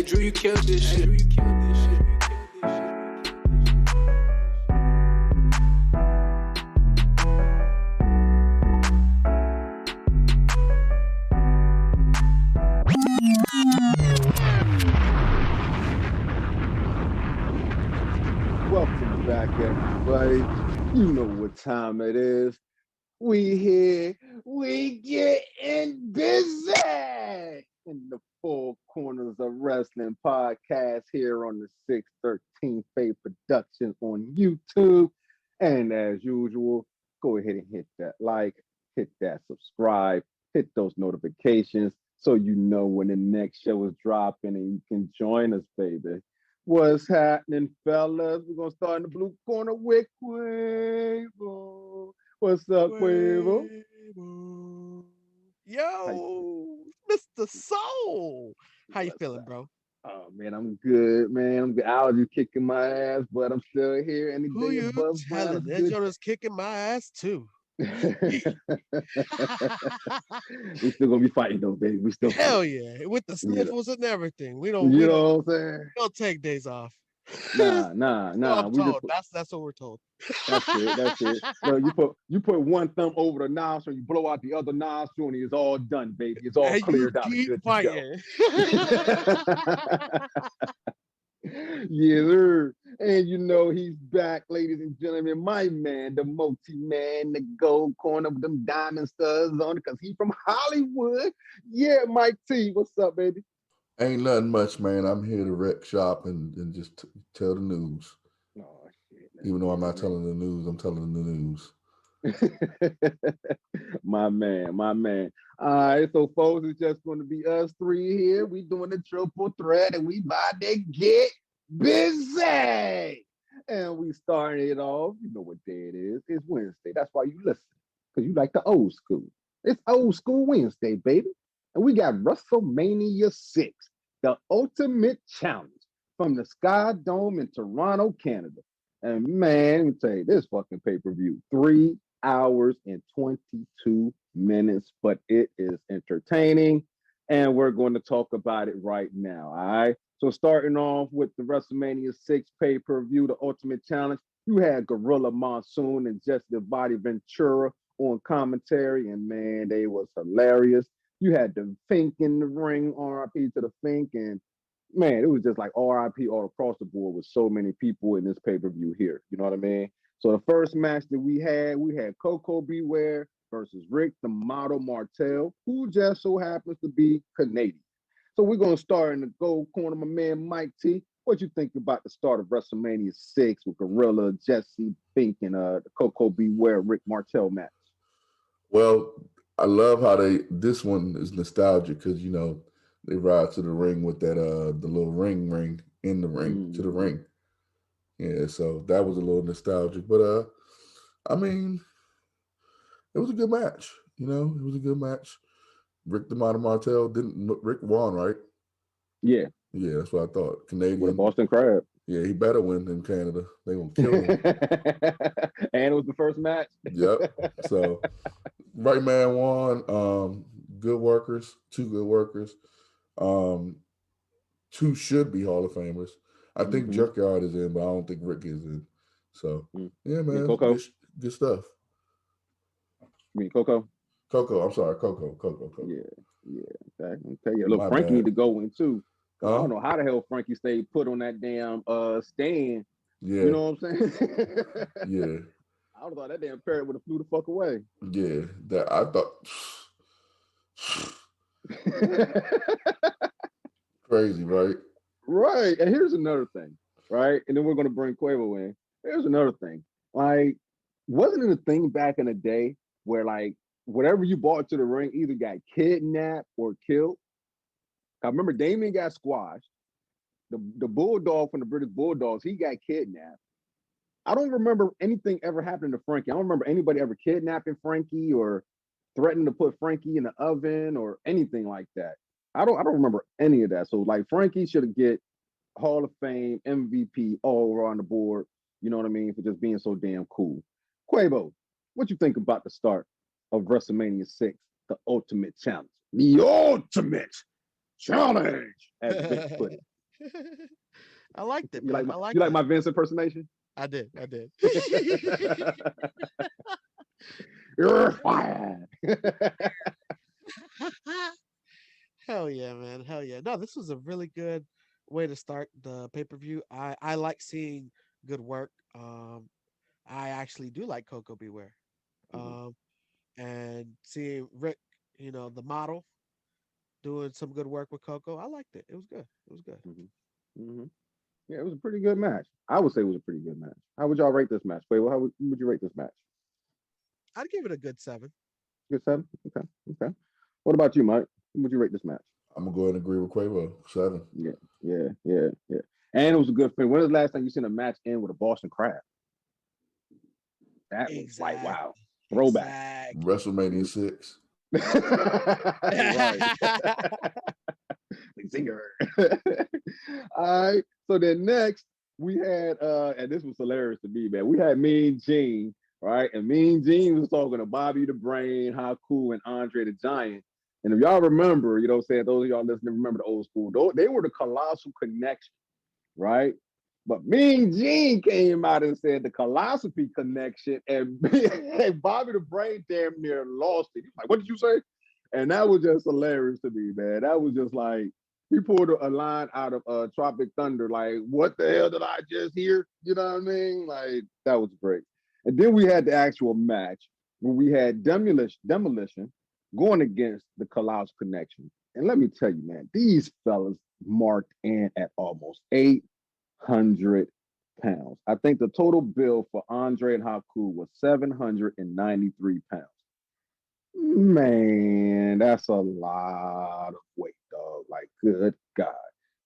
Drew, you killed this shit. Drew, you killed this shit. Welcome back, everybody. You know what time it is. We here, we getting busy in the four corners of wrestling podcast here on the 613 Faye Productions on YouTube. And as usual, go ahead and hit that like, hit that subscribe, hit those notifications so you know when the next show is dropping and you can join us, baby. What's happening, fellas? We're gonna start in the blue corner with Quavo. What's up, Quavo? Yo, Mr. Soul. How you feeling, bro? Oh man, I'm good, man. I'm good. Allergies kicking my ass, but I'm still here. Any Who day you above telling? ground That is Jonah's kicking my ass too. good. We still gonna be fighting though, baby. We still Hell fighting. yeah, with the You know, sniffles and everything. We you know what I'm saying? don't take days off. Nah. So I'm We just told. That's what we're told. That's it. No, you put one thumb over the nostril, you blow out the other nostril, and it's all done, baby. It's all And you cleared out and keep good fighting. to go. Yeah, sir. And you know he's back, ladies and gentlemen. My man, the multi-man, the gold corner with them diamond studs on it, because he's from Hollywood. Yeah, Mike T. What's up, baby? Ain't nothing much, man. I'm here to wreck shop and just tell the news. Oh, shit. Even though I'm not telling the news, I'm telling the news. My man. All right, so folks, it's just going to be us three here. We doing the triple threat, and we about to get busy. And we starting it off. You know what day it is? It's Wednesday. That's why you listen, because you like the old school. It's old school Wednesday, baby. And we got Wrestlemania 6, the ultimate challenge from the Sky Dome in Toronto, Canada. And man, let me tell you, this fucking pay-per-view, 3 hours and 22 minutes, but it is entertaining. And we're going to talk about it right now. All right. So starting off with the WrestleMania 6 pay-per-view, the Ultimate Challenge, you had Gorilla Monsoon and Jesse the Body Ventura on commentary, and man, they was hilarious. You had the Fink in the ring, RIP to the Fink, and man, it was just like RIP all across the board with so many people in this pay-per-view here. You know what I mean? So the first match that we had Coco Beware versus Rick the Model Martel, who just so happens to be Canadian. So we're going to start in the gold corner, my man Mike T. What you think about the start of WrestleMania 6 with Gorilla, Jesse, Fink, and the Coco Beware, Rick Martel match? Well, I love how this one is nostalgic because, you know, they ride to the ring with that the little ring in the ring to the ring. Yeah, so that was a little nostalgic. But I mean, it was a good match. You know, it was a good match. Rick the Model Martel Rick won, right? Yeah. Yeah, that's what I thought. Canadian. With a Boston Crab. Yeah, he better win in Canada. They gonna kill him. And it was the first match. Yep. So right man won. Good workers, two good workers. Two should be Hall of Famers. I think Junkyard is in, but I don't think Rick is in. So yeah, man, Coco? Good stuff. You mean Coco? Coco, I'm sorry, Coco. Yeah. Exactly. Tell you, look, Frankie need to go in too. I don't know how the hell Frankie stayed put on that damn stand. Yeah. You know what I'm saying? Yeah. I would have thought that damn parrot would have flew the fuck away. Yeah, that I thought crazy, right? Right. And here's another thing, right? And then we're gonna bring Quavo in. Here's another thing. Like, wasn't it a thing back in the day where like whatever you brought to the ring either got kidnapped or killed? I remember Damien got squashed. The Bulldog from the British Bulldogs, he got kidnapped. I don't remember anything ever happening to Frankie. I don't remember anybody ever kidnapping Frankie or threatening to put Frankie in the oven or anything like that. I don't remember any of that. So like Frankie should get Hall of Fame, MVP all around the board. You know what I mean? For just being so damn cool. Quavo, what you think about the start of WrestleMania 6, the Ultimate Challenge? The Ultimate Challenge, as Vince put it. I liked it, You man. like I liked you like it. my Vince impersonation? I did. I did. You're fired. Hell yeah, man. Hell yeah. No, this was a really good way to start the pay-per-view. I like seeing good work. I actually do like Coco Beware. Mhm, Um, and seeing Rick, the model doing some good work with Coco. I liked it. It was good. It was good. mhm, mhm. Yeah, it was a pretty good match. I would say it was a pretty good match. How would y'all rate this match? Wait, well, how would you rate this match? I'd give it a good 7. Good 7? Okay, okay. What about you, Mike? How would you rate this match? I'm gonna go ahead and agree with Quavo. 7. Yeah, yeah, yeah, yeah. And it was a good thing. When was the last time you seen a match end with a Boston Crab? That was like, Exactly. wow, throwback. Exactly. WrestleMania 6. Right. Zinger. All right. So then next we had and this was hilarious to me, man. We had Mean Gene, right? And Mean Gene was talking to Bobby the Brain, Haku, and Andre the Giant. And if y'all remember, you know what I'm saying, those of y'all listening remember the old school, they were the Colossal Connection, right? But Mean Gene came out and said the Philosophy Connection, and, and Bobby the Brain damn near lost it. He was like, "What did you say?" And that was just hilarious to me, man. That was just like he pulled a line out of Tropic Thunder, like, "What the hell did I just hear?" You know what I mean? Like that was great. And then we had the actual match where we had Demolition going against the Colossal Connection. And let me tell you, man, these fellas marked in at almost 800 pounds. I think the total bill for Andre and Haku was 793 pounds. Man, that's a lot of weight, dog. Like, good God.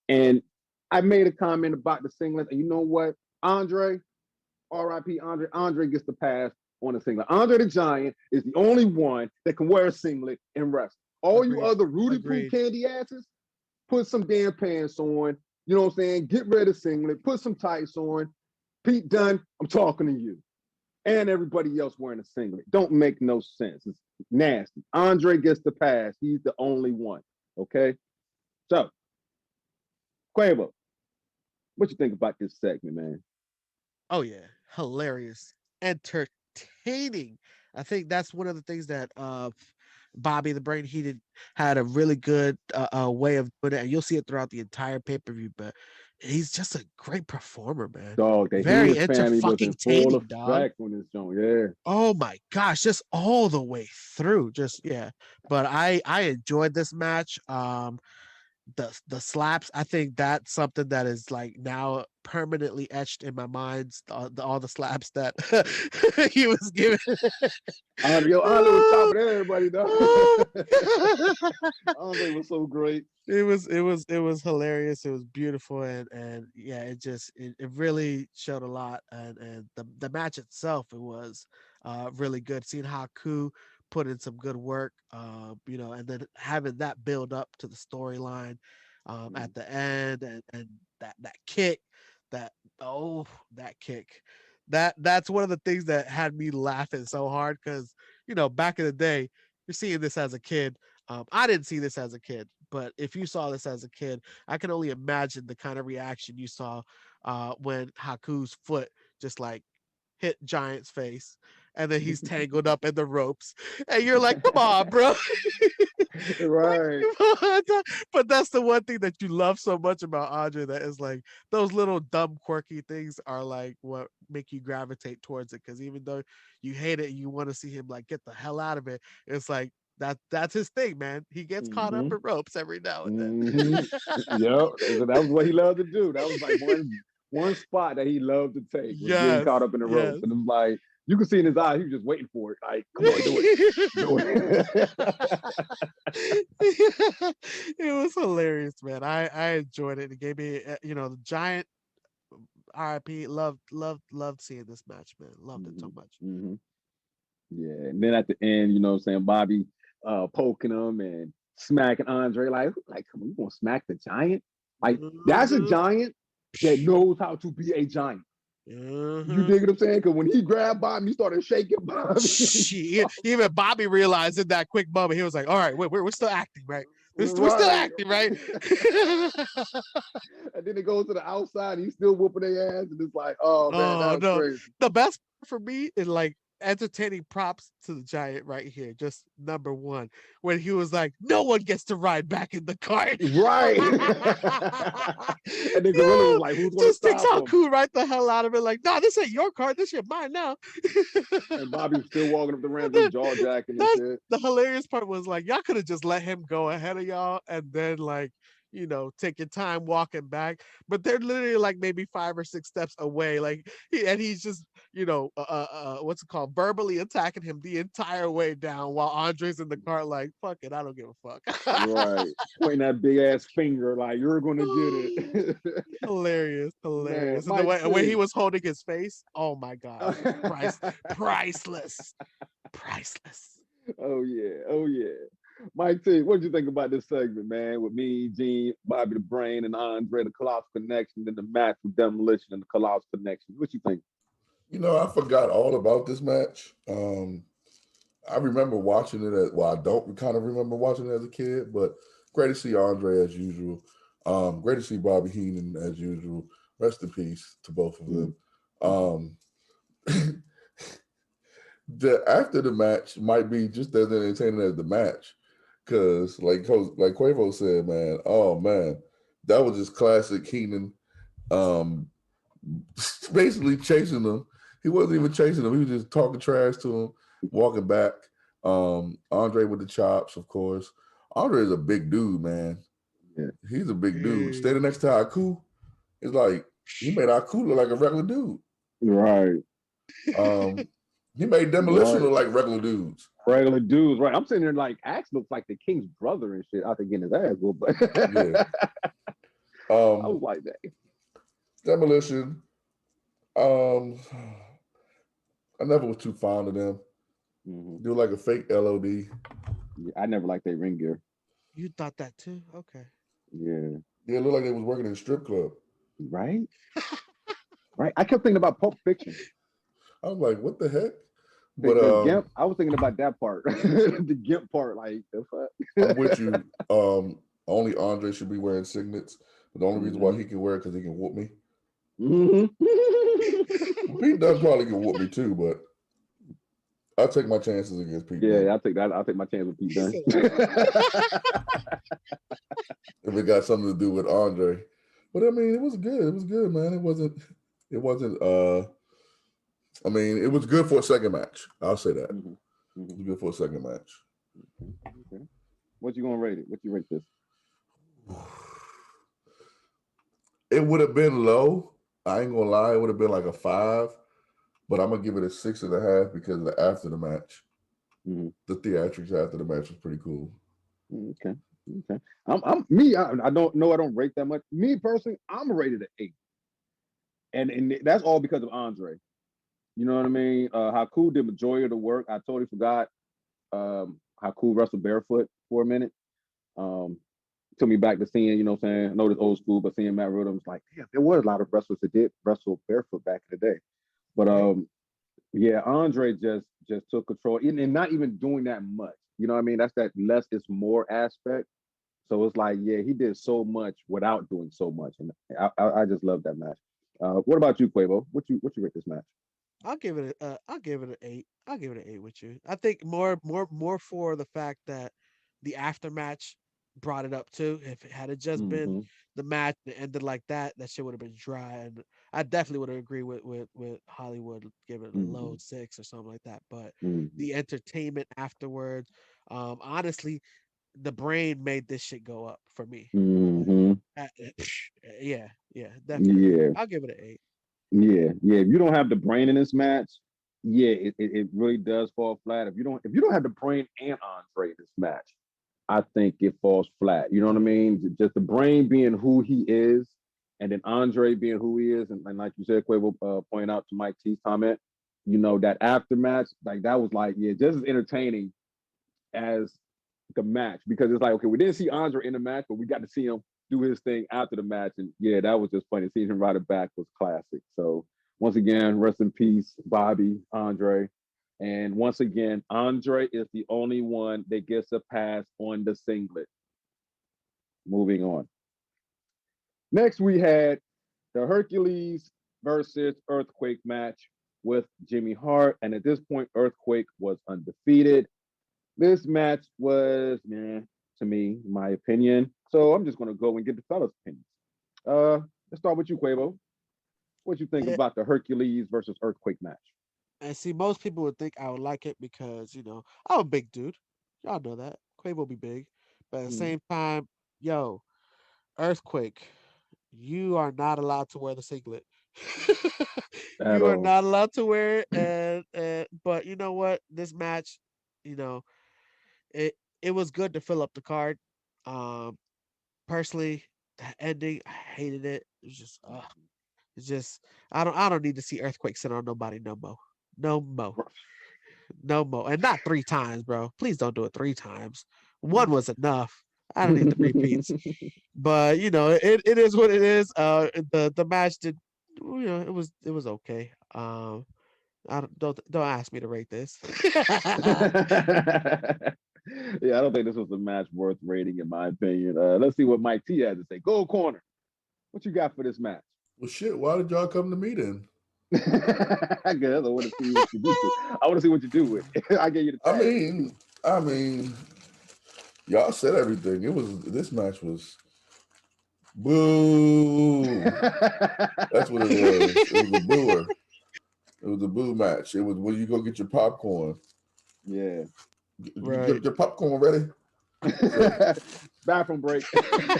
And I made a comment about the singlet, and you know what? Andre, RIP Andre, Andre gets the pass on the singlet. Andre the Giant is the only one that can wear a singlet and wrestle. All you Agreed. other Rudy Poo Agreed. candy asses, put some damn pants on. You know what I'm saying? Get rid of singlet, put some tights on. Pete Dunne, I'm talking to you. And everybody else wearing a singlet. Don't make no sense. It's nasty. Andre gets the pass. He's the only one. Okay? So, Quavo, what you think about this segment, man? Oh yeah, hilarious, entertaining. I think that's one of the things that Bobby the Brain Heated had a really good way of doing it, and you'll see it throughout the entire pay per view. But he's just a great performer, man. Dog, the Very Heenan family was in full entertaining, dog. effect on this joint. Yeah. Oh my gosh, just all the way through. Just yeah. But I enjoyed this match. The slaps, I think that's something that is like now permanently etched in my mind, all the slaps that he was given. Andre was chopping everybody, dog. Andre was so great. It was hilarious. It was beautiful, and yeah, it really showed a lot. And the match itself, it was really good. Seeing Haku put in some good work, and then having that build up to the storyline at the end, and that kick, that that kick, that's one of the things that had me laughing so hard because back in the day, you're seeing this as a kid. I didn't see this as a kid, but if you saw this as a kid, I can only imagine the kind of reaction you saw when Haku's foot just like hit Giant's face, and then he's tangled up in the ropes, and you're like, "Come on, bro!" Right. But that's the one thing that you love so much about Andre, that is like those little dumb, quirky things are like what make you gravitate towards it. Because even though you hate it, you want to see him like get the hell out of it. It's like that's his thing, man. He gets caught up in ropes every now and then. Yep. That was what he loved to do. That was like one spot that he loved to take was getting Yes, caught up in the ropes. yes. And it was like you could see in his eyes, he was just waiting for it. Like, come on, do it. Do it. It was hilarious, man. I enjoyed it. It gave me, the Giant RIP. Loved seeing this match, man. Loved it so much. Mm-hmm. Yeah. And then at the end, you know what I'm saying, Bobby poking him and smacking Andre, like come on, you gonna smack the Giant? Like, that's a giant that knows how to be a giant. You dig what I'm saying? Because when he grabbed Bobby, he started shaking Bobby. Even Bobby realized in that quick moment, he was like, "All right, we're still acting, right? We're still Right. acting, right? And then it goes to the outside, and he's still whooping their ass, and it's like, oh man, that Oh was no. crazy. The best for me is like entertaining props to the Giant right here. Just number one, when he was like, "No one gets to ride back in the cart." Right. And then Gorilla was Yo, like, who's gonna just takes stop him? Haku right the hell out of it. Like, nah, this ain't your cart. This shit mine now. And Bobby was still walking up the ramp, just jaw jacking and That's shit. the hilarious part was like y'all could have just let him go ahead of y'all and then like take your time walking back, but they're literally like maybe 5 or 6 steps away, like he's just what's it called, verbally attacking him the entire way down while Andre's in the car like, fuck it, I don't give a fuck. Right. Pointing that big ass finger like, you're gonna get it. Hilarious. Man, And the Mike way he T. was holding his face, oh my god, priceless. Oh yeah. Mike T, what did you think about this segment, man? With me, Gene, Bobby the Brain, and Andre, the Colossal Connection, then the match with Demolition and the Colossal Connection. What you think? I forgot all about this match. I remember watching it I don't kind of remember watching it as a kid, but great to see Andre as usual. Great to see Bobby Heenan as usual. Rest in peace to both of them. The after the match might be just as entertaining as the match, because like Quavo said, man, oh man, that was just classic Heenan. Basically chasing them. He wasn't even chasing them. He was just talking trash to him, walking back. Andre with the chops, of course. Andre is a big dude, man. Yeah. He's a big dude. Standing next to Haku, it's like he made Haku look like a regular dude. Right. He made Demolition Right. look like regular dudes. Regular dudes, right? I'm sitting there like Axe looks like the King's brother and shit. I think getting his ass whooped, but Yeah. I was like that. Demolition. I never was too fond of them. Mm-hmm. Do like a fake LOD. Yeah, I never liked their ring gear. You thought that too? Okay. Yeah. Yeah, it looked like they was working in a strip club. Right? Right. I kept thinking about Pulp Fiction. I was like, what the heck? The But Gimp, I was thinking about that part. The Gimp part, like the fuck. I'm with you. Only Andre should be wearing signets. But the only reason why he can wear it because he can whoop me. Pete does probably can whoop me too, but I'll take my chances against Pete. Yeah, I'll take that. I'll take my chance with Pete Dunne. If it got something to do with Andre. But I mean, it was good. It was good, man. It wasn't I mean, it was good for a second match. I'll say that. It was good for a second match. Okay. What you gonna rate it? What you rate this? It would have been low. I ain't gonna lie, it would have been like a 5, but I'm gonna give it a 6.5 because of the after the match. The theatrics after the match was pretty cool. Okay. I don't know. I don't rate that much. Me personally, I'm rated at 8, and that's all because of Andre. You know what I mean? Haku did majority of the work. I totally forgot. Haku wrestled barefoot for a minute. Took me back to seeing, you know what I'm saying? I know it's old school, but seeing Matt Riddle was like, damn, there was a lot of wrestlers that did wrestle barefoot back in the day. But yeah, Andre just took control and not even doing that much. You know what I mean? That's that less is more aspect. So it's like, yeah, he did so much without doing so much, and I just love that match. What about you, Quavo? What you rate this match? I'll give it an 8. I'll give it an 8 with you. I think more for the fact that the aftermatch brought it up too. If it had just been the match that ended like that, that shit would have been dry. And I definitely would have agreed with Hollywood, give it a low 6 or something like that. But the entertainment afterwards, honestly, the brain made this shit go up for me. Yeah, definitely. Yeah. I'll give it an 8. Yeah. If you don't have the brain in this match, yeah, it really does fall flat. If you don't have the brain and Andre in this match, I think it falls flat. You know what I mean? Just the brain being who he is, and then Andre being who he is, and like you said, Quavo pointing out to Mike T's comment, you know, that aftermatch, like that was like, yeah, just as entertaining as the match, because it's like, okay, we didn't see Andre in the match, but we got to see him do his thing after the match, and yeah, that was just funny. Seeing him ride it back was classic. So once again, rest in peace, Bobby, Andre. And once again, Andre is the only one that gets a pass on the singlet. Moving on. Next, we had the Hercules versus Earthquake match with Jimmy Hart. And at this point, Earthquake was undefeated. This match was, man, to me, my opinion. So I'm just going to go and get the fellas' opinions. Let's start with you, Quavo. What you think Yeah, about the Hercules versus Earthquake match? and see, most people would think I would like it because I'm a big dude. Y'all know that Quavo will be big, but at the Mm, same time, yo, Earthquake, you are not allowed to wear the singlet. at You are all. not allowed to wear it, and but you know what? This match, you know, it it was good to fill up the card. Um, Personally, the ending, I hated it. It was just, it's just, I don't need to see Earthquake sit on nobody no more, no more, no more, and not three times, bro. Please don't do it three times. One was enough. I don't need the repeats. But it is what it is. The match did, it was okay. I don't ask me to rate this. Yeah, I don't think this was a match worth rating, in my opinion. Let's see what Mike T has to say. Gold corner. What you got for this match? Well, shit. Why did y'all come to me then? I guess I want to see what you do. I want to see what you do with it. I gave you the I tag. mean, I mean, y'all said everything. This match was boo. That's what it was. It was a booer. It was a boo match. It was when you go get your popcorn. Yeah. Right. Your popcorn ready? So, Bathroom break.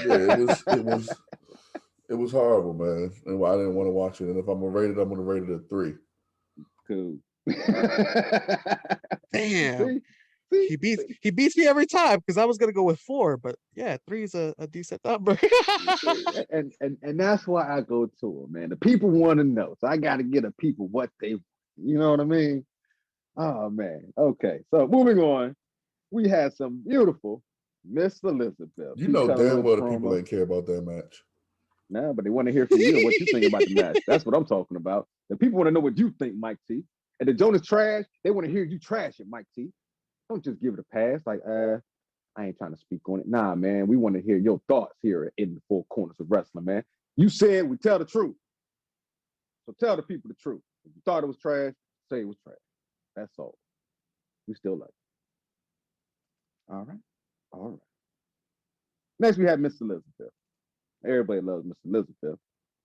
yeah, it was horrible, man. And I didn't want to watch it. And if I'm gonna rate it, I'm gonna rate it a 3. Cool. Damn. see, see, He beats see. he beats me every time because I was gonna go with 4, but yeah, 3 is a decent number. And that's why I go to them, man. The people want to know, so I got to get the people what they, you know what I mean? Oh man. Okay, so moving on, we had some beautiful Miss Elizabeth. You She know cut a damn little well the people promo. ain't care about that match. Nah, but they want to hear from you and what you think about the match. That's what I'm talking about. The people want to know what you think, Mike T. And the Jonas trash, they want to hear you trash it, Mike T. Don't just give it a pass. Like, I ain't trying to speak on it. Nah, man, we want to hear your thoughts here in the four corners of wrestling, man. You said we tell the truth. So tell the people the truth. If you thought it was trash, say it was trash. That's all. We still like it. All right. All right. Next, we have Miss Elizabeth. Everybody loves Miss Elizabeth.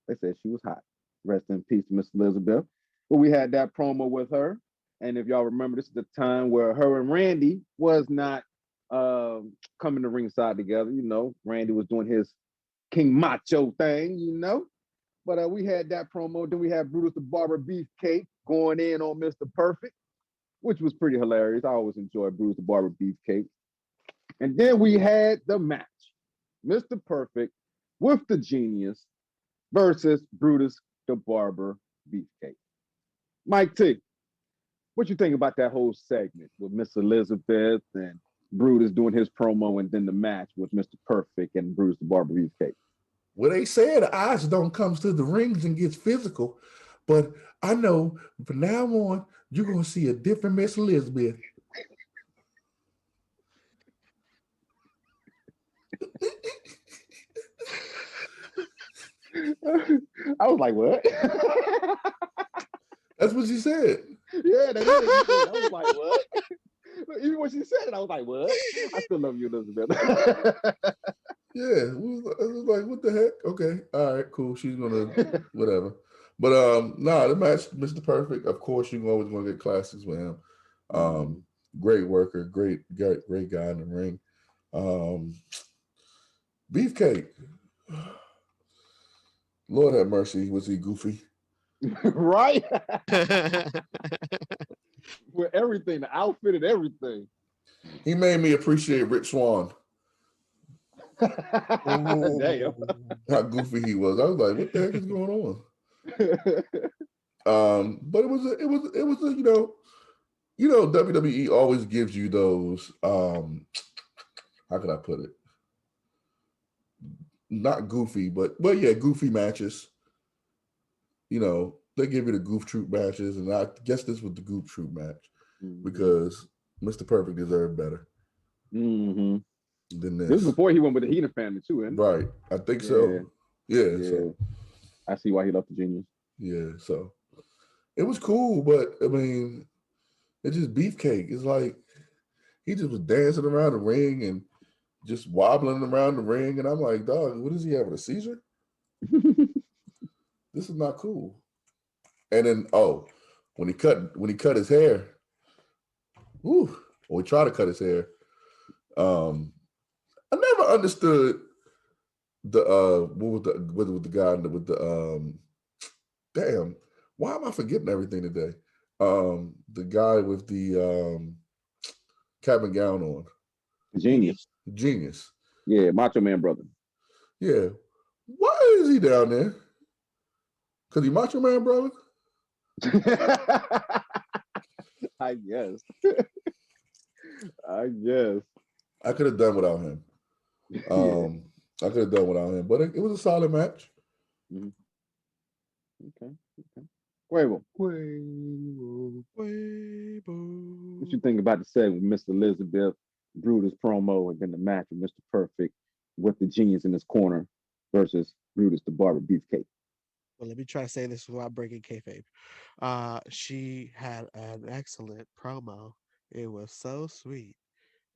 They said she was hot. Rest in peace, Miss Elizabeth. But we had that promo with her. And if y'all remember, this is the time where her and Randy was not coming to ringside together. Randy was doing his King Macho thing, But we had that promo. Then we had Brutus the Barber Beefcake going in on Mr. Perfect, which was pretty hilarious. I always enjoy Brutus the Barber Beefcake. And then we had the match. Mr. Perfect with the Genius versus Brutus the Barber Beefcake. Mike T, what you think about that whole segment with Miss Elizabeth and Brutus doing his promo and then the match with Mr. Perfect and Brutus the Barber Beefcake? Well, they said Oz don't comes to the rings and gets physical, but I know from now on you're gonna see a different Miss Elizabeth. I was like, what? That's what she said. Yeah, that is what she said. I was like, what? Even when she said it, I was like, what? I still love you, Elizabeth. Yeah, it was like, what the heck? Okay, all right, cool. She's gonna whatever. But the match, Mr. Perfect. Of course, you're always gonna get classics with him. Great worker, great guy in the ring. Beefcake. Lord have mercy, was he goofy? Right? With everything, the outfit and everything. He made me appreciate Rich Swann. Damn. How goofy he was. I was like, what the heck is going on? But it was a WWE always gives you those how can I put it? Not goofy, but yeah, goofy matches. They give you the Goof Troop matches, and I guess this was the Goof Troop match because Mr. Perfect deserved better. Mm-hmm. than This was this. before he went with the Heenan family too, isn't it? Right. I think so. Yeah. So I see why he left the Genius. yeah. So it was cool, but I mean, it's just beefcake. It's like he just was dancing around the ring and just wobbling around the ring, and I'm like, dog, what is he having, a seizure? This is not cool. And then when he cut his hair, when he tried to cut his hair, I never understood the what was the guy with the damn, why am I forgetting everything today? The guy with the cap and gown on. Genius. Yeah, Macho Man brother. Yeah. Why is he down there? Because he Macho Man brother? I guess. I could have done without him. I could have done without him, but it was a solid match. Mm-hmm. Okay. Quavo. What you think about the segment with Miss Elizabeth, Brutus promo, and then the match with Mr. Perfect with the Genius in his corner versus Brutus the Barber Beefcake? Well, let me try to say this without breaking kayfabe. She had an excellent promo. It was so sweet.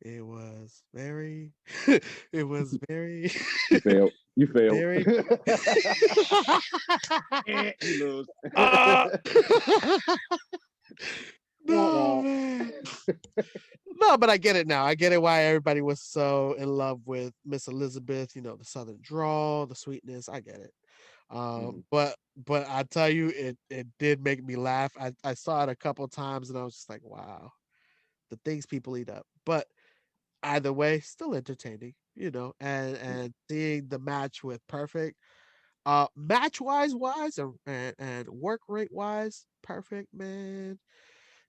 It was very. It was very. You failed. Very. You lose. No, man. No, but I get it now. I get it why everybody was so in love with Miss Elizabeth. You know, the southern drawl, the sweetness. I get it. But I tell you, it did make me laugh. I saw it a couple times and I was just like, wow, the things people eat up. But either way, still entertaining, you know, and seeing the match with Perfect, match wise and work rate wise, Perfect, man.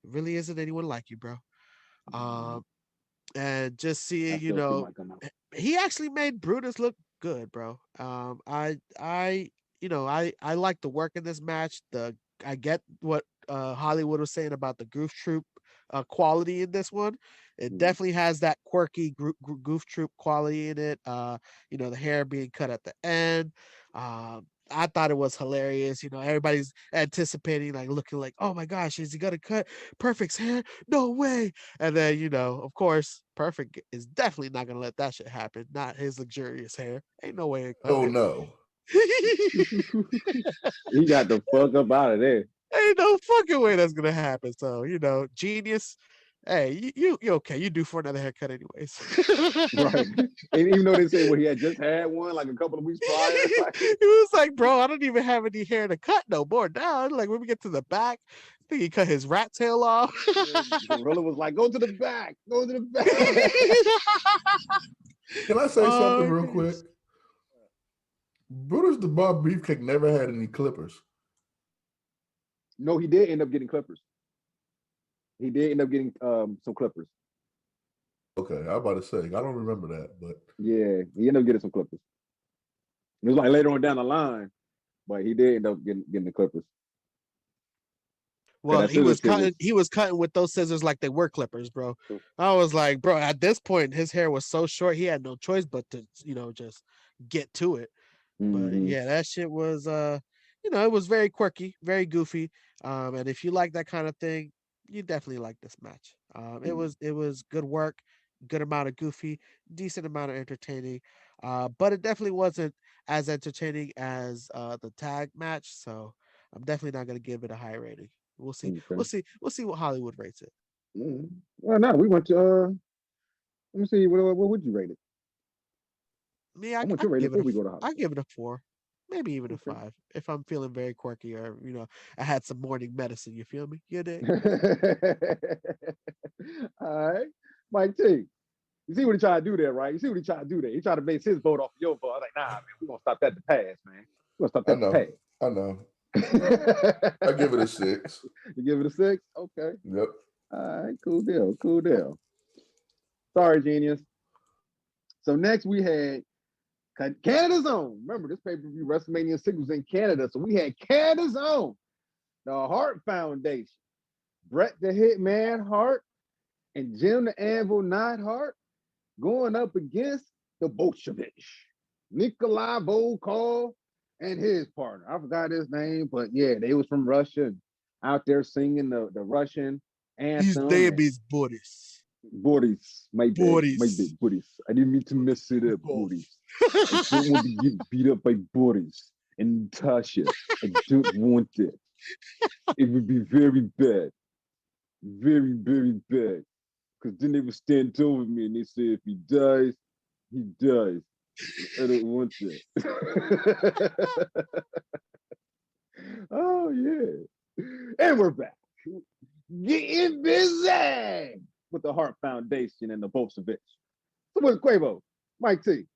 Really isn't anyone like you, bro. And just seeing, you know, he actually made Brutus look good, bro. I like the work in this match. I get what Hollywood was saying about the Goof Troop quality in this one. It definitely has that quirky Goof Troop quality in it. The hair being cut at the end. I thought it was hilarious. You know, everybody's anticipating, like looking like, oh my gosh, is he gonna cut Perfect's hair? No way. And then, you know, of course, Perfect is definitely not gonna let that shit happen. Not his luxurious hair. Ain't no way. Oh no. He got the fuck up out of there. Ain't no fucking way that's gonna happen. So, you know, Genius. Hey, you okay? You due for another haircut, anyways. Right. And even though they say, well, he had just had one like a couple of weeks prior. Like, he was like, bro, I don't even have any hair to cut no more now. Like when we get to the back, I think he cut his rat tail off. Gorilla was like, go to the back. Can I say something real quick? Brutus the Barber Beefcake never had any clippers. No, he did end up getting clippers. He did end up getting some clippers. Okay, I was about to say, I don't remember that, but yeah, he ended up getting some clippers. It was like later on down the line, but he did end up getting the clippers. Well, he was cutting with those scissors like they were clippers, bro. I was like, bro, at this point, his hair was so short, he had no choice but to, you know, just get to it. But yeah, that shit was it was very quirky, very goofy. And if you like that kind of thing, you definitely like this match. It was good work, good amount of goofy, decent amount of entertaining. But it definitely wasn't as entertaining as the tag match. So I'm definitely not gonna give it a high rating. We'll see. Okay. We'll see what Hollywood rates it. Well, no, we went to let me see, what would you rate it? Me, I want your rating before we go to Hollywood. I give it a 4, maybe even a 5 if I'm feeling very quirky or I had some morning medicine. You feel me? You dig? All right, Mike T. You see what he tried to do there, right? You see what he tried to do there. He tried to base his vote off your vote. I was like, nah, man, we're gonna stop that to pass, man. We're gonna stop that to pass. I know. I give it a 6. You give it a 6? Okay. Yep. All right, cool deal. Sorry, Genius. So next we had Canada's Own. Remember, this pay-per-view WrestleMania 6 was in Canada, so we had Canada's Own, the Hart Foundation, Bret the Hitman Hart, and Jim the Anvil Neidhart going up against the Bolshevik, Nikolai Volkov and his partner. I forgot his name, but yeah, they was from Russia and out there singing the Russian His anthem. name And is Boris. Boris, my bad, Boris. Boris. I didn't mean to mess it up, Boris. Boris. I don't want to get beat up by Boris and Natasha. I don't want it. It would be very bad. Very, very bad. Because then they would stand over me and they say, if he dies, he dies. I don't want that. Oh, yeah. And we're back. Getting busy with the Hart Foundation and the Bolsheviks. So what's Quavo? Mike T.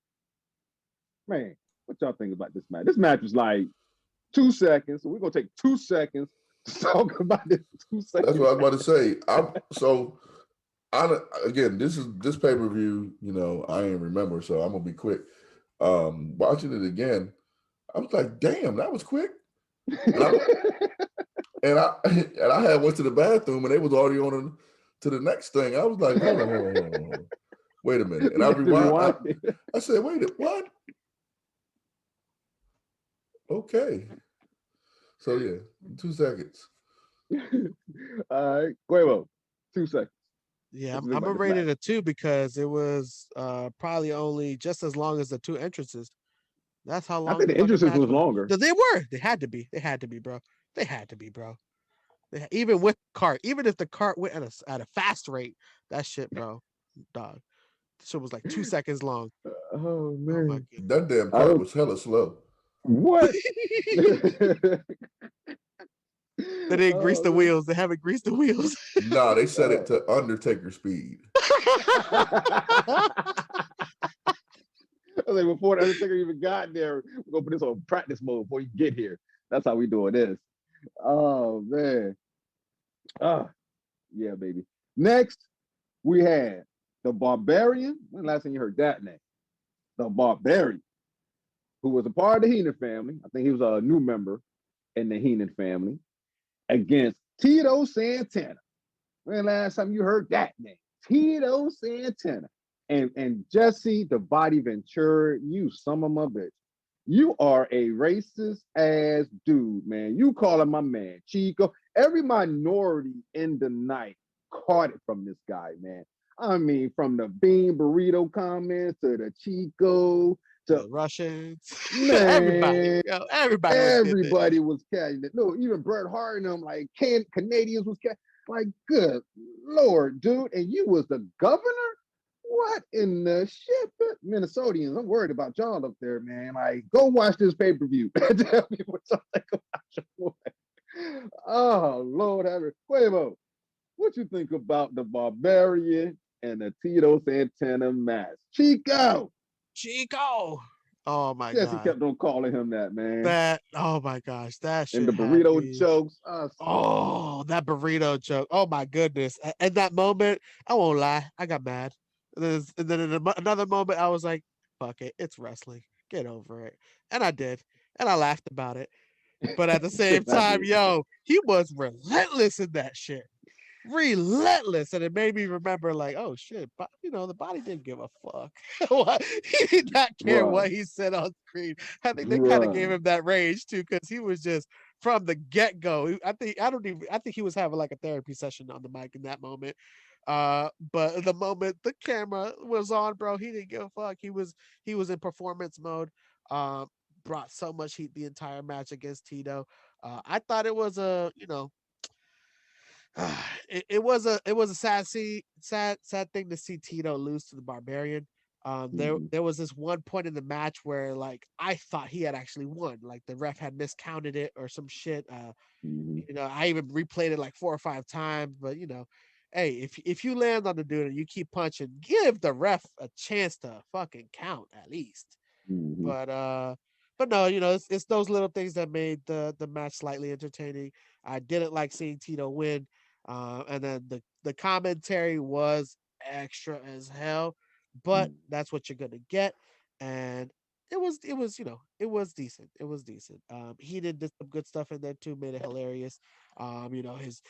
Man, what y'all think about this match? This match was like 2 seconds. So we're gonna take 2 seconds to talk about this 2 seconds. That's what I was about to say. Again, this pay-per-view, I ain't remember, so I'm gonna be quick. Watching it again, I was like, damn, that was quick. And I had went to the bathroom and they was already on to the next thing. I was like, hold on. Wait a minute. And I rewind. I said, wait, what? Okay. So yeah, 2 seconds. All right, Quavo, 2 seconds. Yeah, I'm gonna rate it a 2 because it was probably only just as long as the 2 entrances. That's how long. I think the entrances was longer. They were. They had to be. They had to be, bro. They had to be, bro. Even with cart, even if the cart went at a fast rate, that shit, bro, dog. This shit was like 2 seconds long. Oh man, that damn cart was hella slow. What? They didn't grease the wheels. They haven't greased the wheels. Nah, they set it to Undertaker speed. I was like, before the Undertaker even got there, we're gonna put this on practice mode before you get here. That's how we doing this. Oh man. Yeah, baby. Next, we had the Barbarian. When the last time you heard that name? The Barbarian, who was a part of the Heenan family. I think he was a new member in the Heenan family, against Tito Santana. When the last time you heard that name? Tito Santana. And Jesse the Body Ventura, you son of a bitch. You are a racist ass dude, man. You calling my man Chico. Every minority in the night caught it from this guy, man. I mean, from the bean burrito comments to the Chico to the Russians. Man, everybody was catching it. No, even Bret Hart and them, like Canadians was catching. Like, good Lord, dude. And you was the governor? What in the shit? Minnesotians, I'm worried about y'all up there, man. Like, go watch this pay-per-view. Tell me what y'all think about your boy. Oh, Lord have it. Quavo, what you think about the Barbarian and the Tito Santana match? Chico! Oh my god. Jesse kept on calling him that, man. Oh my gosh, that shit. And the burrito jokes. That burrito joke. Oh my goodness. At that moment, I won't lie, I got mad. And then in another moment, I was like, fuck it, it's wrestling. Get over it. And I did. And I laughed about it. But at the same time, he was relentless in that shit. Relentless. And it made me remember, like, oh shit, but the body didn't give a fuck. He did not care what he said on screen. I think they kind of gave him that rage too, because he was just from the get-go. I think he was having like a therapy session on the mic in that moment. But the moment the camera was on, bro, he didn't give a fuck. He was in performance mode. Brought so much heat the entire match against Tito. I thought it was a, it was a sad thing to see Tito lose to the Barbarian. There was this one point in the match where like I thought he had actually won, like the ref had miscounted it or some shit. I even replayed it like 4 or 5 times, but hey, if you land on the dude and you keep punching, give the ref a chance to fucking count at least. But no, it's those little things that made the match slightly entertaining. I didn't like seeing Tito win. And then the commentary was extra as hell, but that's what you're gonna get. And it was it was decent. It was decent. He did some good stuff in there too, made it hilarious.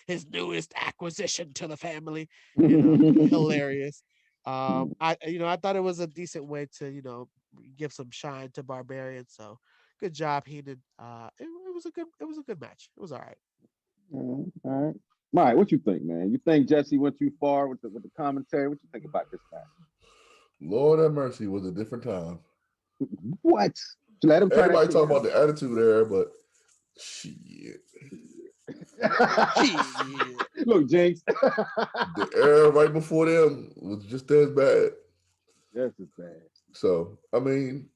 His newest acquisition to the family, hilarious. I thought it was a decent way to give some shine to Barbarian. So good job, Heenan. It was a good match. It was all right. All right. Mike, what you think, man? You think Jesse went too far with the commentary? What you think about this match? Lord have mercy, was a different time. What? Let him try Everybody that talk about the attitude era, but shit. Look, Jinx. The era right before them was just as bad. Just as bad. So, I mean,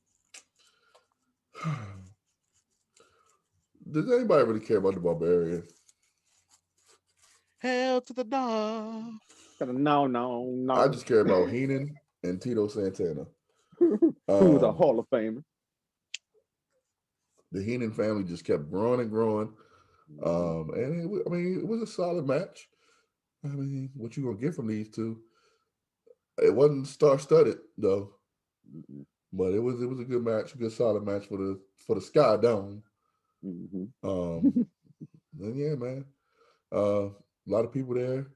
does anybody really care about the Barbarian? Hell to the no. No. I just care about Heenan and Tito Santana. Who was a Hall of Famer. The Heenan family just kept growing and growing. And it was a solid match. I mean, what you gonna get from these two? It wasn't star-studded though, but it was a good match, a good solid match for the Sky Dome. And yeah, man, a lot of people there.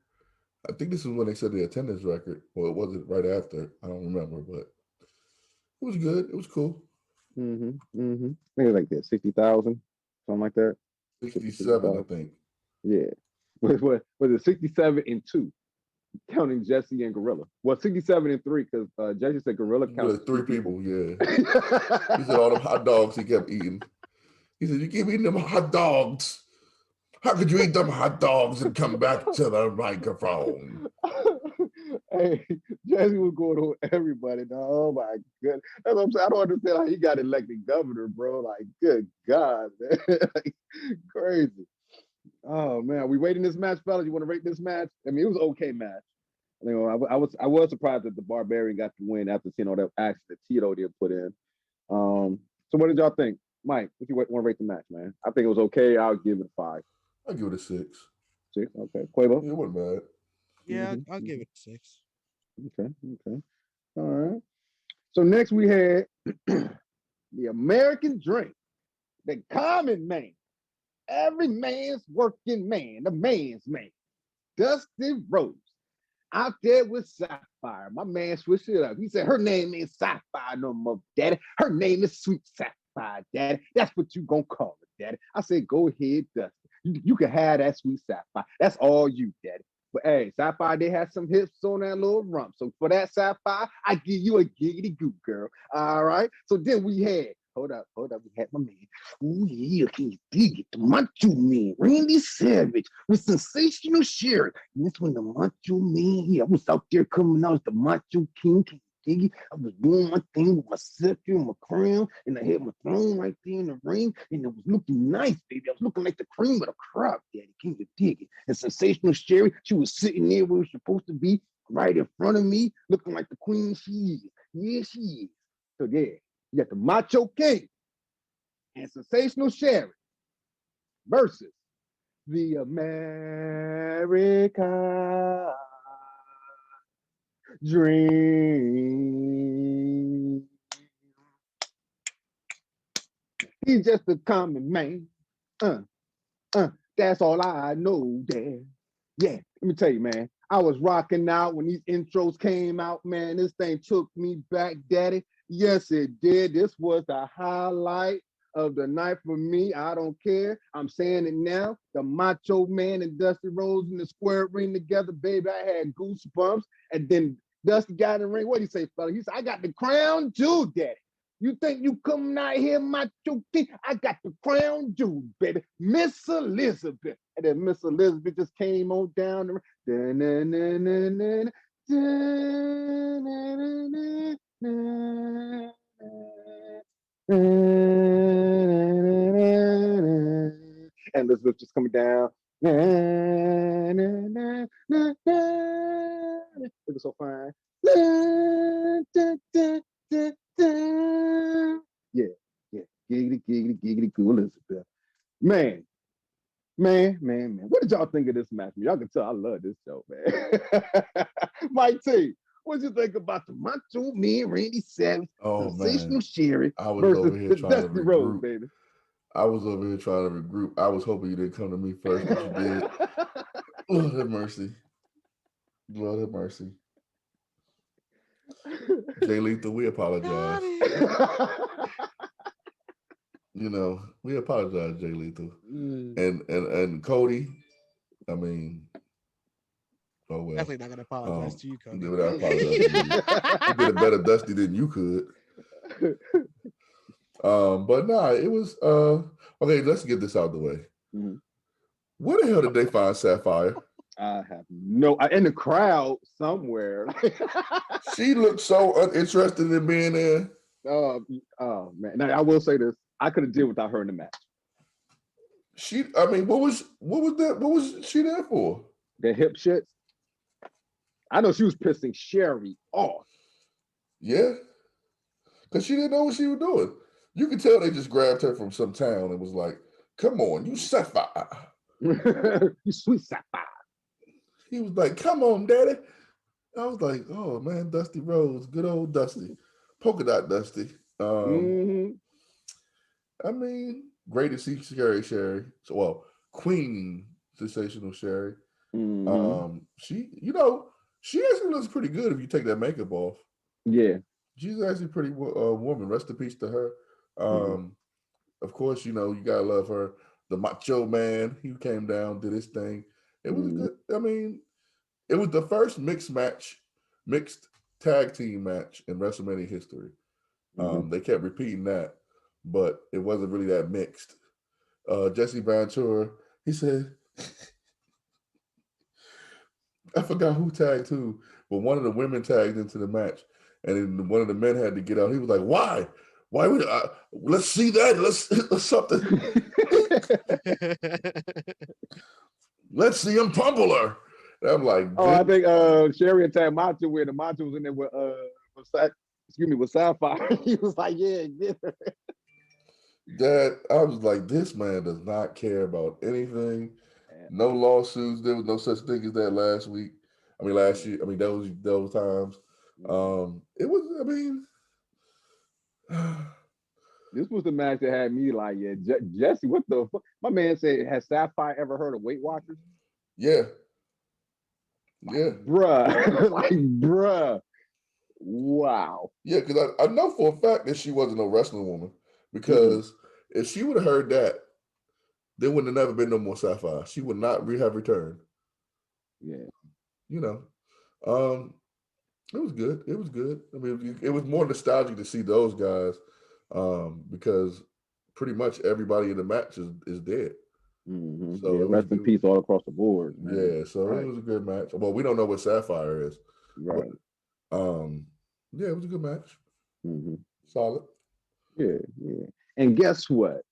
I think this is when they set the attendance record, or it wasn't right after. I don't remember, but it was good. It was cool. I think it was like that 60,000, something like that. 67, I think. Yeah. Was it 67 and 2, counting Jesse and Gorilla? Well, 67 and 3 because Jesse said Gorilla counted Three people. Yeah. He said all them hot dogs he kept eating. He said, "You keep eating them hot dogs. How could you eat them hot dogs and come back to the microphone?" Hey, Jesse was going on everybody. Dog. Oh my goodness. That's what I'm saying. I don't understand how he got elected governor, bro. Like, good God, man. Like, crazy. Oh man, we waiting this match, fellas. You want to rate this match? I mean, it was an okay match. I was surprised that the Barbarian got the win after seeing all that action that Tito did put in. So what did y'all think, Mike? What you want to rate the match, man? I think it was okay. I'll give it a 5. I'll give it a 6. 6, okay. Quavo? It wasn't bad. Yeah, I'll give it a 6. Okay. All right. So next we had the American Dream, the common man, every man's working man, the man's man, Dusty Rhodes, out there with Sapphire. My man switched it up. He said her name ain't Sapphire no more, daddy. Her name is Sweet Sapphire, daddy. That's what you gonna call it, daddy. I said, go ahead, Dusty. You can have that Sweet Sapphire. That's all you, daddy. But hey, Sapphire, they had some hips on that little rump. So for that Sapphire, I give you a giggity goo, girl. All right. So then we had, hold up. We had my man. Ooh, yeah, can you dig it? The Macho Man, Randy Savage with Sensational Sherry. And this one, the Macho Man, I was out there coming out as the Macho King. Can you dig it? I was doing my thing with my scepter and my crown, and I had my throne right there in the ring, and it was looking nice, baby. I was looking like the cream of the crop, daddy. Can you dig it? And Sensational Sherry, she was sitting there where she was supposed to be, right in front of me, looking like the queen she is. Yeah, she is. So yeah, you got the Macho King and Sensational Sherry versus the America Dream. He's just a common man. That's all I know, Dad. Yeah, let me tell you, man. I was rocking out when these intros came out, man. This thing took me back, Daddy. Yes, it did. This was the highlight of the night for me. I don't care. I'm saying it now. The Macho Man and Dusty Rhodes in the square ring together, baby. I had goosebumps. And then Dusty got in the ring. What do you say, fella? He said, I got the crown too, Daddy. You think you coming out here, Macho King? I got the crown jewel, baby. Miss Elizabeth. And then Miss Elizabeth just came on down the and Elizabeth just coming down. It was so fine. Yeah. Giggity, cool Elizabeth. Man. What did y'all think of this match? Y'all can tell I love this show, man. Mike T, what did you think about the Macho Man, Randy Savage, Sensational Sherry versus the Dusty Rhodes, baby? I was over here trying to regroup. I was hoping you didn't come to me first, but you did. Lord have mercy. Jay Lethal, we apologize. Johnny. You know, we apologize, Jay Lethal. Mm. And Cody, I mean, oh well. Definitely not gonna apologize to you, Cody. I apologize to you. You did a better Dusty than you could. But nah, it was okay, let's get this out of the way. Mhm. Where the hell did they find Sapphire? I have no in the crowd somewhere. She looked so uninterested in being there. Oh man. Now I will say this. I could have did without her in the match. I mean, what was that? What was she there for? The hip shits. I know she was pissing Sherry off. Yeah. Because she didn't know what she was doing. You could tell they just grabbed her from some town and was like, come on, you Sapphire. You sweet Sapphire. He was like, come on, daddy. I was like, oh man, Dusty Rhodes, good old Dusty. Polka dot Dusty. I mean, great to see Sherry. So, well, Queen Sensational Sherry. She actually looks pretty good if you take that makeup off. Yeah. She's actually a pretty woman. Rest in peace to her. Of course, you gotta love her. The Macho Man, he came down, did his thing. It was good. I mean, it was the first mixed tag team match in WrestleMania history. They kept repeating that, but it wasn't really that mixed. Jesse Ventura, he said, I forgot who tagged who, but one of the women tagged into the match, and then one of the men had to get out. He was like, "Why? Why would let's see that? Let's something. Let's see him pummel her." And I'm like, I think Sherry attacked Macho where the Macho was in there with Sapphire. He was like, "Yeah, get her." That I was like, this man does not care about anything. No lawsuits. There was no such thing as that last week. I mean, last year. I mean, those times. It was. I mean, this was the match that had me like, yeah, Jesse. What the fuck? My man said, "Has Sapphire ever heard of Weight Watchers?" Yeah. Bruh. Like, bruh. Wow. Yeah, because I know for a fact that she wasn't a wrestling woman. Because if she would have heard that, there would have never been no more Sapphire. She would not have returned. Yeah. It was good. It was good. I mean, it was more nostalgic to see those guys because pretty much everybody in the match is dead. So rest in peace all across the board. Man. Yeah, so it was a good match. Well, we don't know what Sapphire is. Right. But, yeah, it was a good match. Solid. Yeah. And guess what?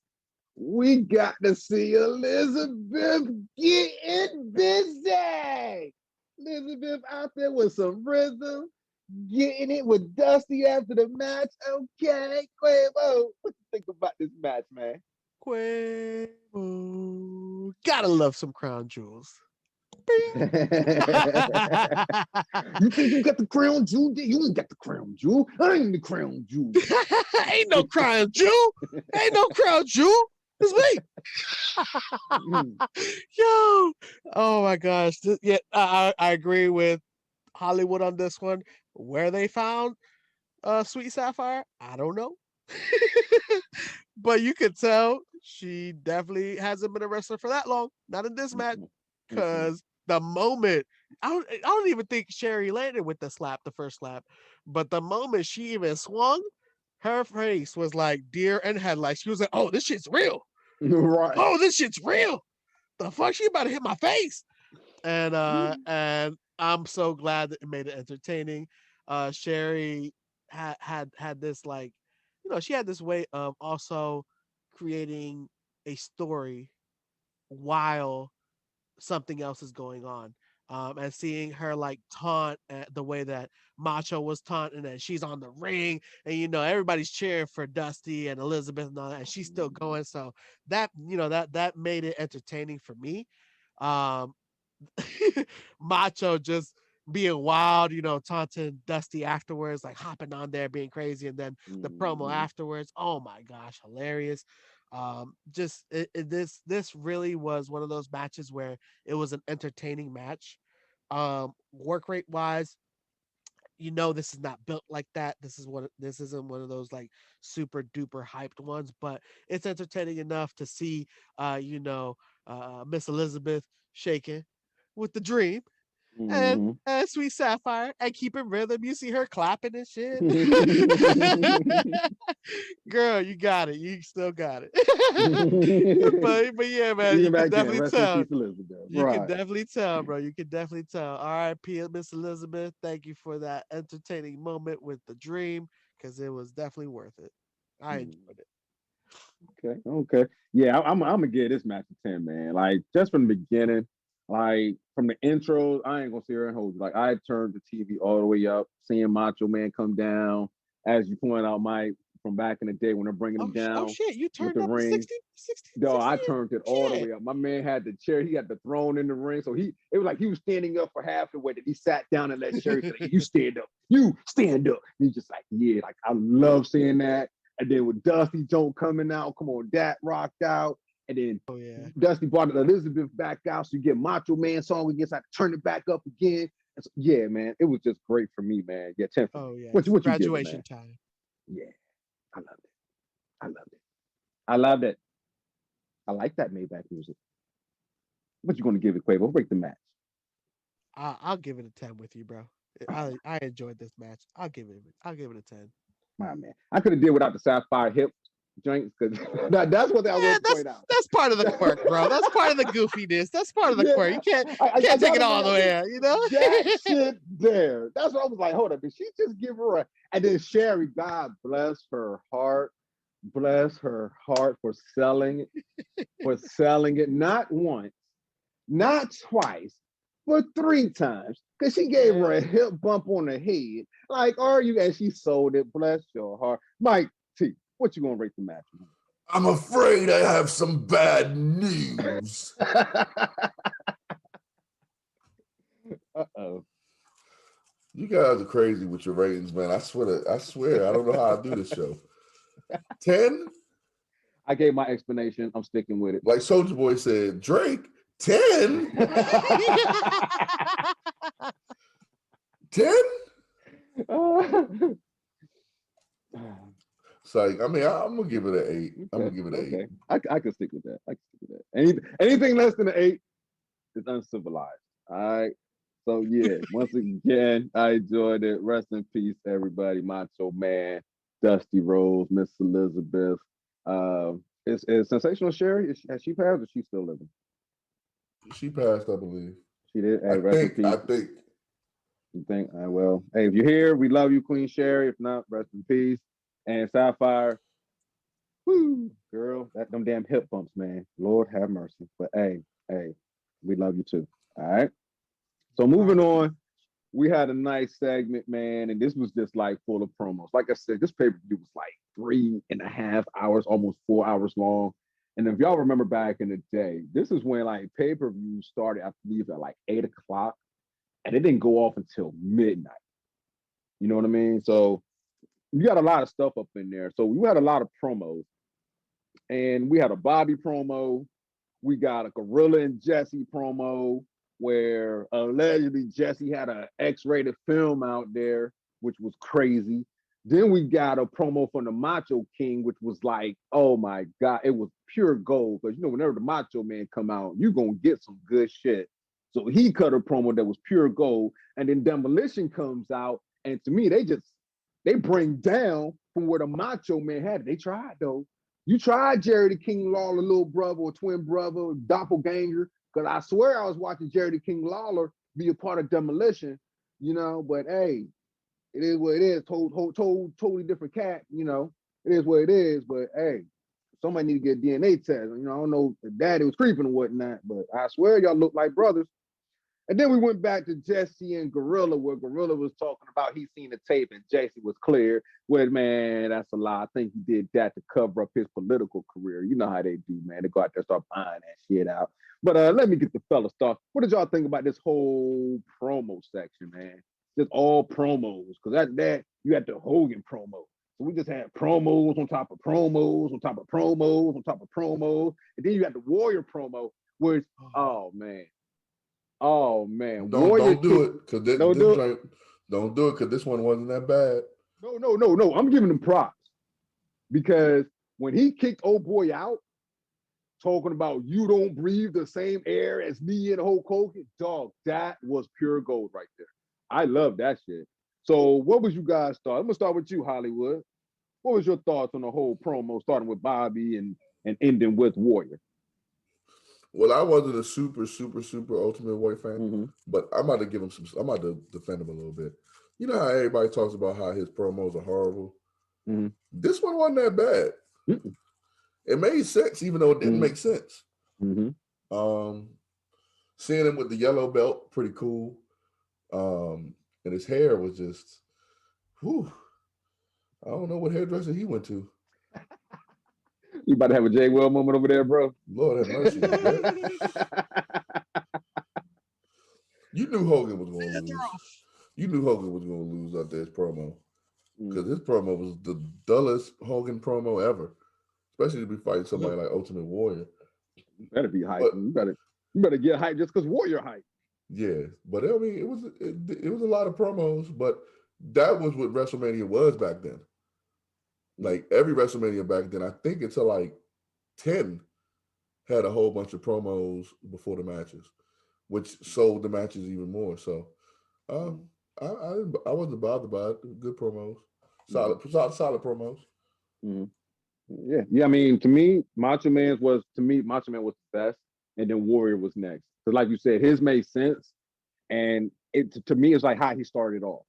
We got to see Elizabeth getting busy. Elizabeth out there with some rhythm, getting it with Dusty after the match. Okay, Quavo, what you think about this match, man? Quavo. Gotta love some crown jewels. You think you got the crown jewel? You ain't got the crown jewel. I ain't the crown jewel. Ain't no crown jewel. Ain't no crown jewel. It's me. Yo. Oh my gosh. Yeah, I agree with Hollywood on this one. Where they found Sweet Sapphire, I don't know. But you could tell she definitely hasn't been a wrestler for that long. Not in this match. Because the moment I don't even think Sherry landed with the first slap, but the moment she even swung, her face was like deer in headlights. She was like, "Oh, this shit's real." Right. Oh, this shit's real. The fuck, she about to hit my face. And I'm so glad that it made it entertaining. Sherry had this like, she had this way of also creating a story while something else is going on. And seeing her like taunt the way that Macho was taunting, and she's on the ring, and everybody's cheering for Dusty and Elizabeth and all that, and she's still going. So that that made it entertaining for me. Macho just being wild, taunting Dusty afterwards, like hopping on there, being crazy, and then the promo afterwards. Oh my gosh, hilarious! This really was one of those matches where it was an entertaining match. Work rate wise, this is not built like that. This isn't one of those like super duper hyped ones, but it's entertaining enough to see Miss Elizabeth shaking with the dream and Sweet Sapphire and keeping rhythm. You see her clapping and shit. Girl, you got it. You still got it. but yeah, man, you can definitely tell. You can definitely tell, bro. You can definitely tell. R.I.P. Miss Elizabeth. Thank you for that entertaining moment with the dream, because it was definitely worth it. I enjoyed it. Okay. Yeah, I'm gonna give this match a 10, man. Like just from the beginning, like from the intros, I ain't gonna sit here and hold you. Like I turned the TV all the way up, seeing Macho Man come down, as you pointed out, Mike, from back in the day when they're bringing him down. Oh shit, you turned the up ring. 60. No, I turned it all the way up. My man had the chair, he had the throne in the ring. So it was like he was standing up for half the way that he sat down and let Sherry say, you stand up. You stand up. And he's just like, yeah, like I love seeing that. And then with Dusty Joe coming out, come on, that rocked out. And then Dusty brought Elizabeth back out. So you get Macho Man song against, I turn it back up again. So, yeah, man, it was just great for me, man. Yeah, 10 for me. Oh yeah. What graduation you time. Yeah, I loved it. I like that Maybach music. What you gonna give it, Quavo? Break the match. I'll give it a 10 with you, bro. I enjoyed this match. I'll give it a 10. My man, I could have did without the Sapphire hip joints because that's what I want to point out. That's part of the quirk, bro. That's part of the goofiness. That's part of the quirk. You can't take it all the way out, That shit there. That's what I was like. Hold up, did she just give her a? And then Sherry, God bless her heart. Bless her heart for selling it not once, not twice, but 3 times. Because she gave her a hip bump on the head. Like, and she sold it. Bless your heart. Mike T, what you gonna rate the match? I'm afraid I have some bad news. Uh-oh. You guys are crazy with your ratings, man. I swear, I don't know how I do this show. 10? I gave my explanation. I'm sticking with it. Like Soulja Boy said, Drake, 10? 10? It's like, I mean, I'm gonna give it an 8. I'm gonna give it an 8. I can stick with that. Anything less than an 8 is uncivilized. All right. So yeah, once again, I enjoyed it. Rest in peace, everybody. Macho Man, Dusty Rose, Miss Elizabeth. Is Sensational Sherry? Has she passed or is she still living? She passed, I believe. She did. Hey, rest in peace. I think. You think? Well, hey, if you're here, we love you, Queen Sherry. If not, rest in peace. And Sapphire, whoo, girl, them damn hip bumps, man. Lord have mercy. But hey, we love you too. All right. So moving on, we had a nice segment, man, and this was just like full of promos. Like I said, this pay-per-view was like 3.5 hours, almost 4 hours long. And if y'all remember back in the day, this is when like pay-per-views started, I believe, at like 8 o'clock, and it didn't go off until midnight. You know what I mean? So you got a lot of stuff up in there. So we had a lot of promos. And we had a Bobby promo. We got a Gorilla and Jesse promo where allegedly Jesse had an X-rated film out there, which was crazy. Then we got a promo from the Macho King, which was like, oh my God, it was pure gold. Because whenever the Macho Man come out, you're gonna get some good shit. So he cut a promo that was pure gold. And then Demolition comes out, and to me, they bring down from where the Macho Man had it. They tried though. You tried Jerry the King Lawler, little brother or twin brother, doppelganger. Because I swear I was watching Jerry the King Lawler be a part of Demolition, but hey, it is what it is. Totally different cat, it is what it is. But hey, somebody need to get a DNA test. I don't know if daddy was creeping or whatnot, but I swear y'all look like brothers. And then we went back to Jesse and Gorilla, where Gorilla was talking about he seen the tape and Jesse was clear. Well, man, that's a lie. I think he did that to cover up his political career. You know how they do, man. They go out there and start buying that shit out. But let me get the fellas started. What did y'all think about this whole promo section, man? Just all promos. Because after that, you had the Hogan promo. So we just had promos on top of promos, on top of promos, on top of promos. And then you had the Warrior promo, which, oh man. Don't do it. Because Don't do it because this one wasn't that bad. No. I'm giving him props because when he kicked old boy out, talking about you don't breathe the same air as me and Hulk Hogan, dog, that was pure gold right there. I love that shit. So what was you guys' thought? I'm gonna start with you, Hollywood. What was your thoughts on the whole promo, starting with Bobby and ending with Warrior? Well, I wasn't a super Ultimate Warrior fan, but I'm about to give him some. I'm about to defend him a little bit. You know how everybody talks about how his promos are horrible. This one wasn't that bad. It made sense, even though it didn't make sense. Seeing him with the yellow belt, pretty cool. And his hair was just, whew. I don't know what hairdresser he went to. You about to have a J. Will moment over there, bro? Lord have mercy. You knew Hogan was going to lose. You knew Hogan was going to lose out there his promo. Because his promo was the dullest Hogan promo ever. Especially to be fighting somebody like Ultimate Warrior. You better be hyped. You better get hyped just because Warrior hyped. Yeah, but I mean, it was a lot of promos, but that was what WrestleMania was back then. Like every WrestleMania back then, I think until like 10 had a whole bunch of promos before the matches, which sold the matches even more. So I wasn't bothered by it. Good promos, solid promos. Yeah. I mean, to me, Macho Man was the best, and then Warrior was next. Because, like you said, his made sense, and to me, it's like how he started off.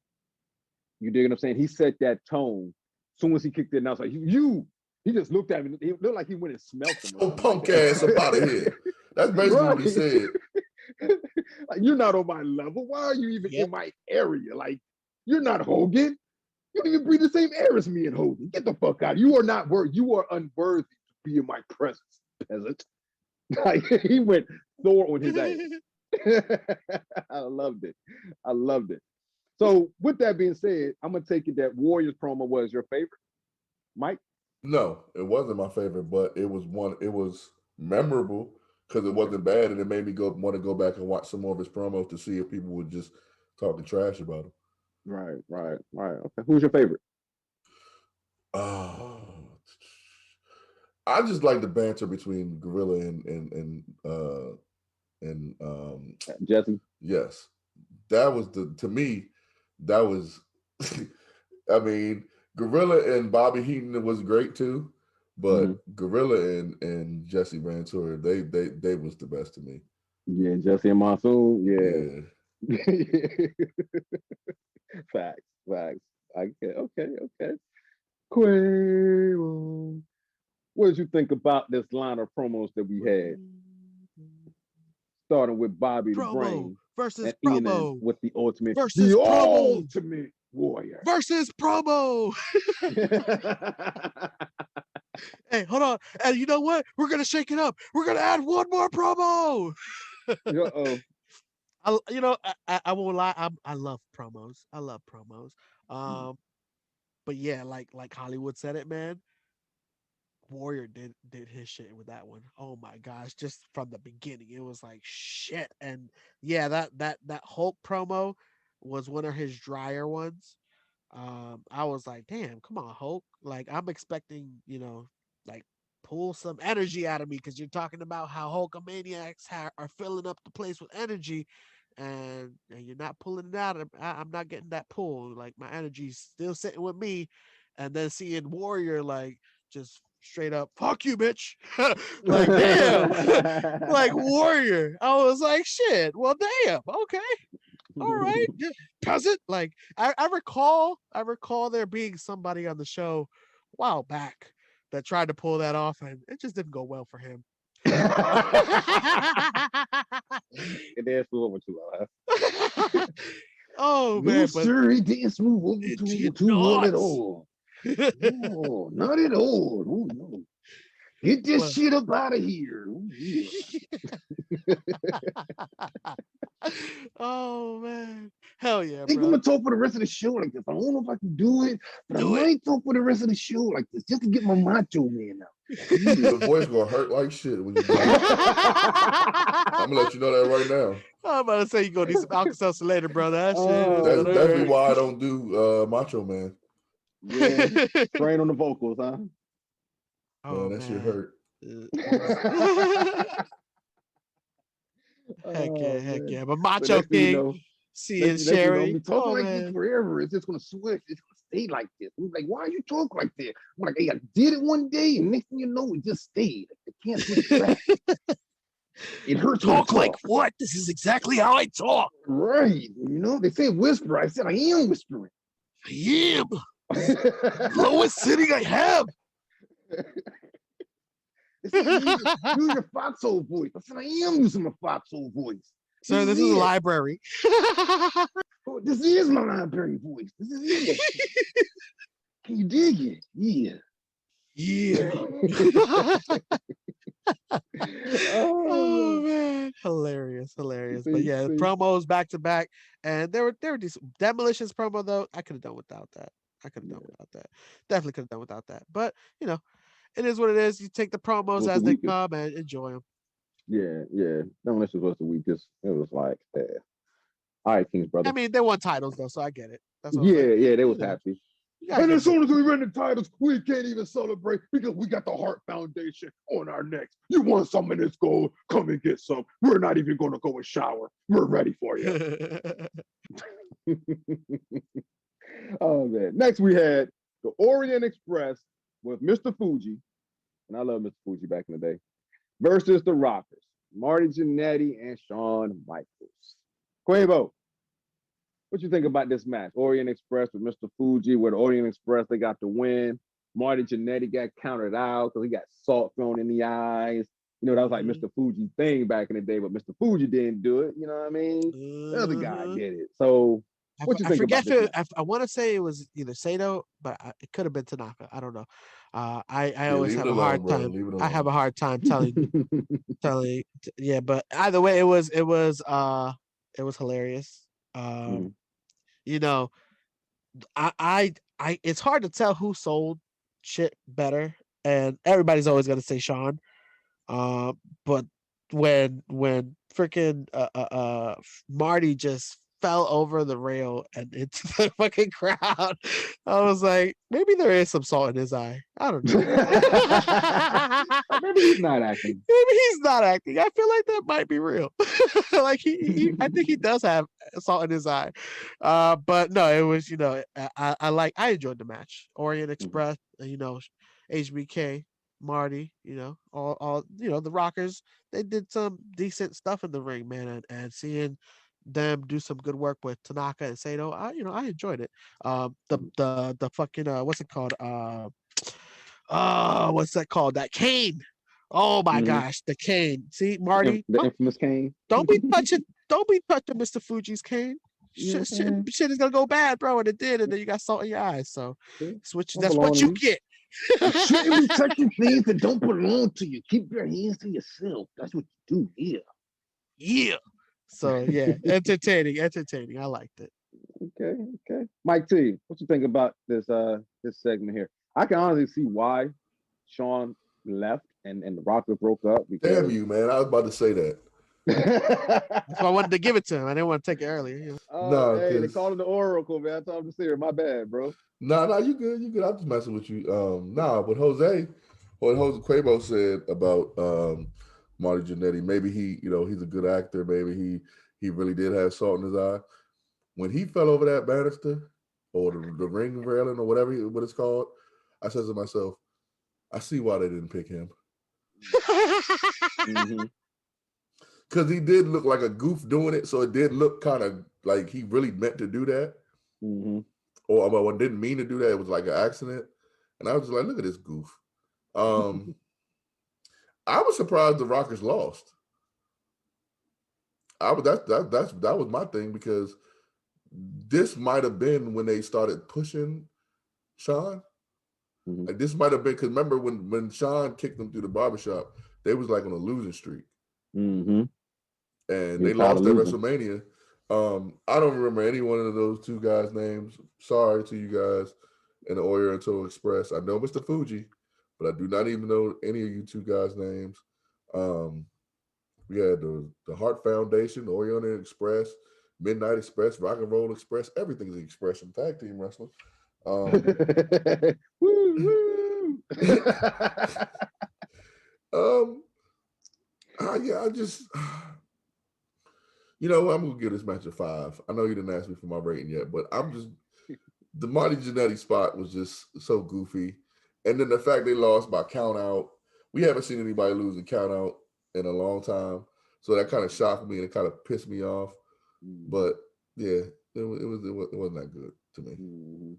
You dig what I'm saying? He set that tone. As soon as he kicked it, and I was like, you. He just looked at me. It looked like he went and smelled him. Oh, punk ass up out of here. That's basically what he said. Like, you're not on my level. Why are you even in my area? Like, you're not Hogan. You don't even breathe the same air as me and Hogan. Get the fuck out. You are not worthy. You are unworthy to be in my presence, peasant. Like, he went Thor on his ass. I loved it. So with that being said, I'm gonna take it that Warriors promo was your favorite, Mike. No, it wasn't my favorite, but it was memorable because it wasn't bad, and it made me want to go back and watch some more of his promos to see if people were just talking trash about him. Right. Okay. Who's your favorite? I just like the banter between Gorilla and Jesse. Yes, that was to me. That was, I mean, Gorilla and Bobby Heenan was great too, but Gorilla and Jesse Ventura, they was the best to me. Yeah, Jesse and Monsoon. Yeah. Facts. Okay. Quavo. What did you think about this line of promos that we had? Starting with Bobby the Brain versus and promo with the ultimate warrior versus promo. Hey, hold on. And you know what? We're gonna shake it up. We're gonna add one more promo. I won't lie. I love promos. But yeah, like Hollywood said it, man. Warrior did his shit with that one. Oh my gosh, just from the beginning, it was like shit. And yeah, that Hulk promo was one of his drier ones. I was like, damn, come on, Hulk. Like, I'm expecting, like, pull some energy out of me because you're talking about how Hulkamaniacs are filling up the place with energy, and you're not pulling it out. I'm not getting that pull. Like, my energy's still sitting with me. And then seeing Warrior, like, just straight up, fuck you, bitch. Like, damn. Like, Warrior. I was like, shit. Well, damn. Okay. All right. Does it? Like, I recall there being somebody on the show a while back that tried to pull that off, and it just didn't go well for him. It did smooth over too well. Oh man, no, sir, it didn't smooth over too well at all. No, not at all. Oh, no. Get this shit up out of here. Oh, yeah. Oh man, hell yeah, I think I'm bro. gonna talk for the rest of the show like this. I don't know if I can do it, but I might talk for the rest of the show like this just to get my macho man out. Your voice gonna hurt like shit when you do it. I'm gonna let you know that right now. I'm about to say you gonna need some Alka-Seltzer later, brother. That shit is That's gonna definitely hurt. why I don't do Macho Man. Yeah, train on the vocals, huh? Oh Man, that shit man. hurt. Heck Man. yeah. But So Macho next thing you King, know, seeing next thing you know, Sherry. be talking Oh like this man. forever. It's just gonna switch. It's gonna stay like this. I'm like, why you talk like that? I'm like, hey, I did it one day, and next thing you know, it just stayed. It can't switch back. It hurts. when I Talk like what? This is exactly how I talk. right. You know, they say whisper. I said I am whispering. I am. Lowest sitting I have. They say use your foxhole voice. I said I am using my foxhole voice. Sir, this is a it. library. Oh, this is my library voice. This is it. Can you dig it? Yeah. Yeah. Oh man, hilarious. But yeah, the promos back to back, and they were decent. Demolition's promo though, I could have done without that. Definitely could have done without that. But you know, it is what it is. You take the promos as they come and enjoy them. Yeah. Demolition was the weakest. It was like, all right, King's brother. I mean, they won titles though, so I get it. That's what they was happy. And as soon as we win the titles, we can't even celebrate because we got the Hart Foundation on our necks. You want some of this gold? Come and get some. We're not even going to go and shower. We're ready for you. Oh, man. Next, we had the Orient Express with Mr. Fuji, and I love Mr. Fuji back in the day, versus the Rockers, Marty Jannetty and Shawn Michaels. Quavo, what you think about this match? Orient Express with Mr. Fuji, where the Orient Express, they got the win. Marty Jannetty got counted out because he got salt thrown in the eyes. You know, that was like Mr. Fuji thing back in the day, but Mr. Fuji didn't do it. You know what I mean? The other guy did it. So what you think about this? I want to say it was either Sato, but it could have been Tanaka. I don't know. I always have a hard time. I have a hard time telling. Yeah, but either way, it was hilarious. You know, I it's hard to tell who sold shit better, and everybody's always gonna say Sean. But when freaking Marty just fell over the rail and into the fucking crowd, I was like, maybe there is some salt in his eye. I don't know. Maybe he's not acting. I feel like that might be real. Like I think he does have salt in his eye. But no, it was, you know, I enjoyed the match. Orient Express, you know, HBK, Marty, you know, all you know, the Rockers, they did some decent stuff in the ring, man, and seeing them do some good work with Tanaka and Sato, I enjoyed it. The fucking what's it called? What's that called? That cane. Oh my gosh, the cane. See, Marty, the infamous cane. Don't be touching Mr. Fuji's cane. Shit is gonna go bad, bro, and it did, and then you got salt in your eyes. So that's what you get. You shouldn't be touching things that don't belong to you. Keep your hands to yourself. That's what you do. Yeah. So yeah, entertaining. I liked it. Okay. Mike T, what you think about this segment here? I can honestly see why Sean left and the Rockers broke up. Because... Damn you, man! I was about to say that. That's why I wanted to give it to him. I didn't want to take it earlier. You know? No, hey, they called it the Oracle, man. I told him to see her. My bad, bro. No, you good. I'm just messing with you. What Jose Quabo said about Marty Jannetty, maybe he, you know, he's a good actor. Maybe he really did have salt in his eye. When he fell over that banister or the ring railing or whatever what it's called, I said to myself, I see why they didn't pick him. Because he did look like a goof doing it, so it did look kind of like he really meant to do that. Or didn't mean to do that. It was like an accident. And I was just like, look at this goof. I was surprised the Rockers lost. That was my thing, because this might have been when they started pushing Sean. Like this might have been, because remember when Sean kicked them through the barbershop, they was like on a losing streak. and He they was tired lost of at losing. WrestleMania. I don't remember any one of those two guys' names. Sorry to you guys in the Oriental Express. I know Mr. Fuji, but I do not even know any of you two guys' names. We had the Hart Foundation, the Oriental Express, Midnight Express, Rock and Roll Express. Everything's an Express in tag team wrestling. Woo, woo. Yeah, I just, you know, I'm gonna give this match a 5. I know you didn't ask me for my rating yet, but the Marty Jannetty spot was just so goofy, and then the fact they lost by count out. We haven't seen anybody lose a count out in a long time, so that kind of shocked me and it kind of pissed me off. But yeah, it wasn't that good to me.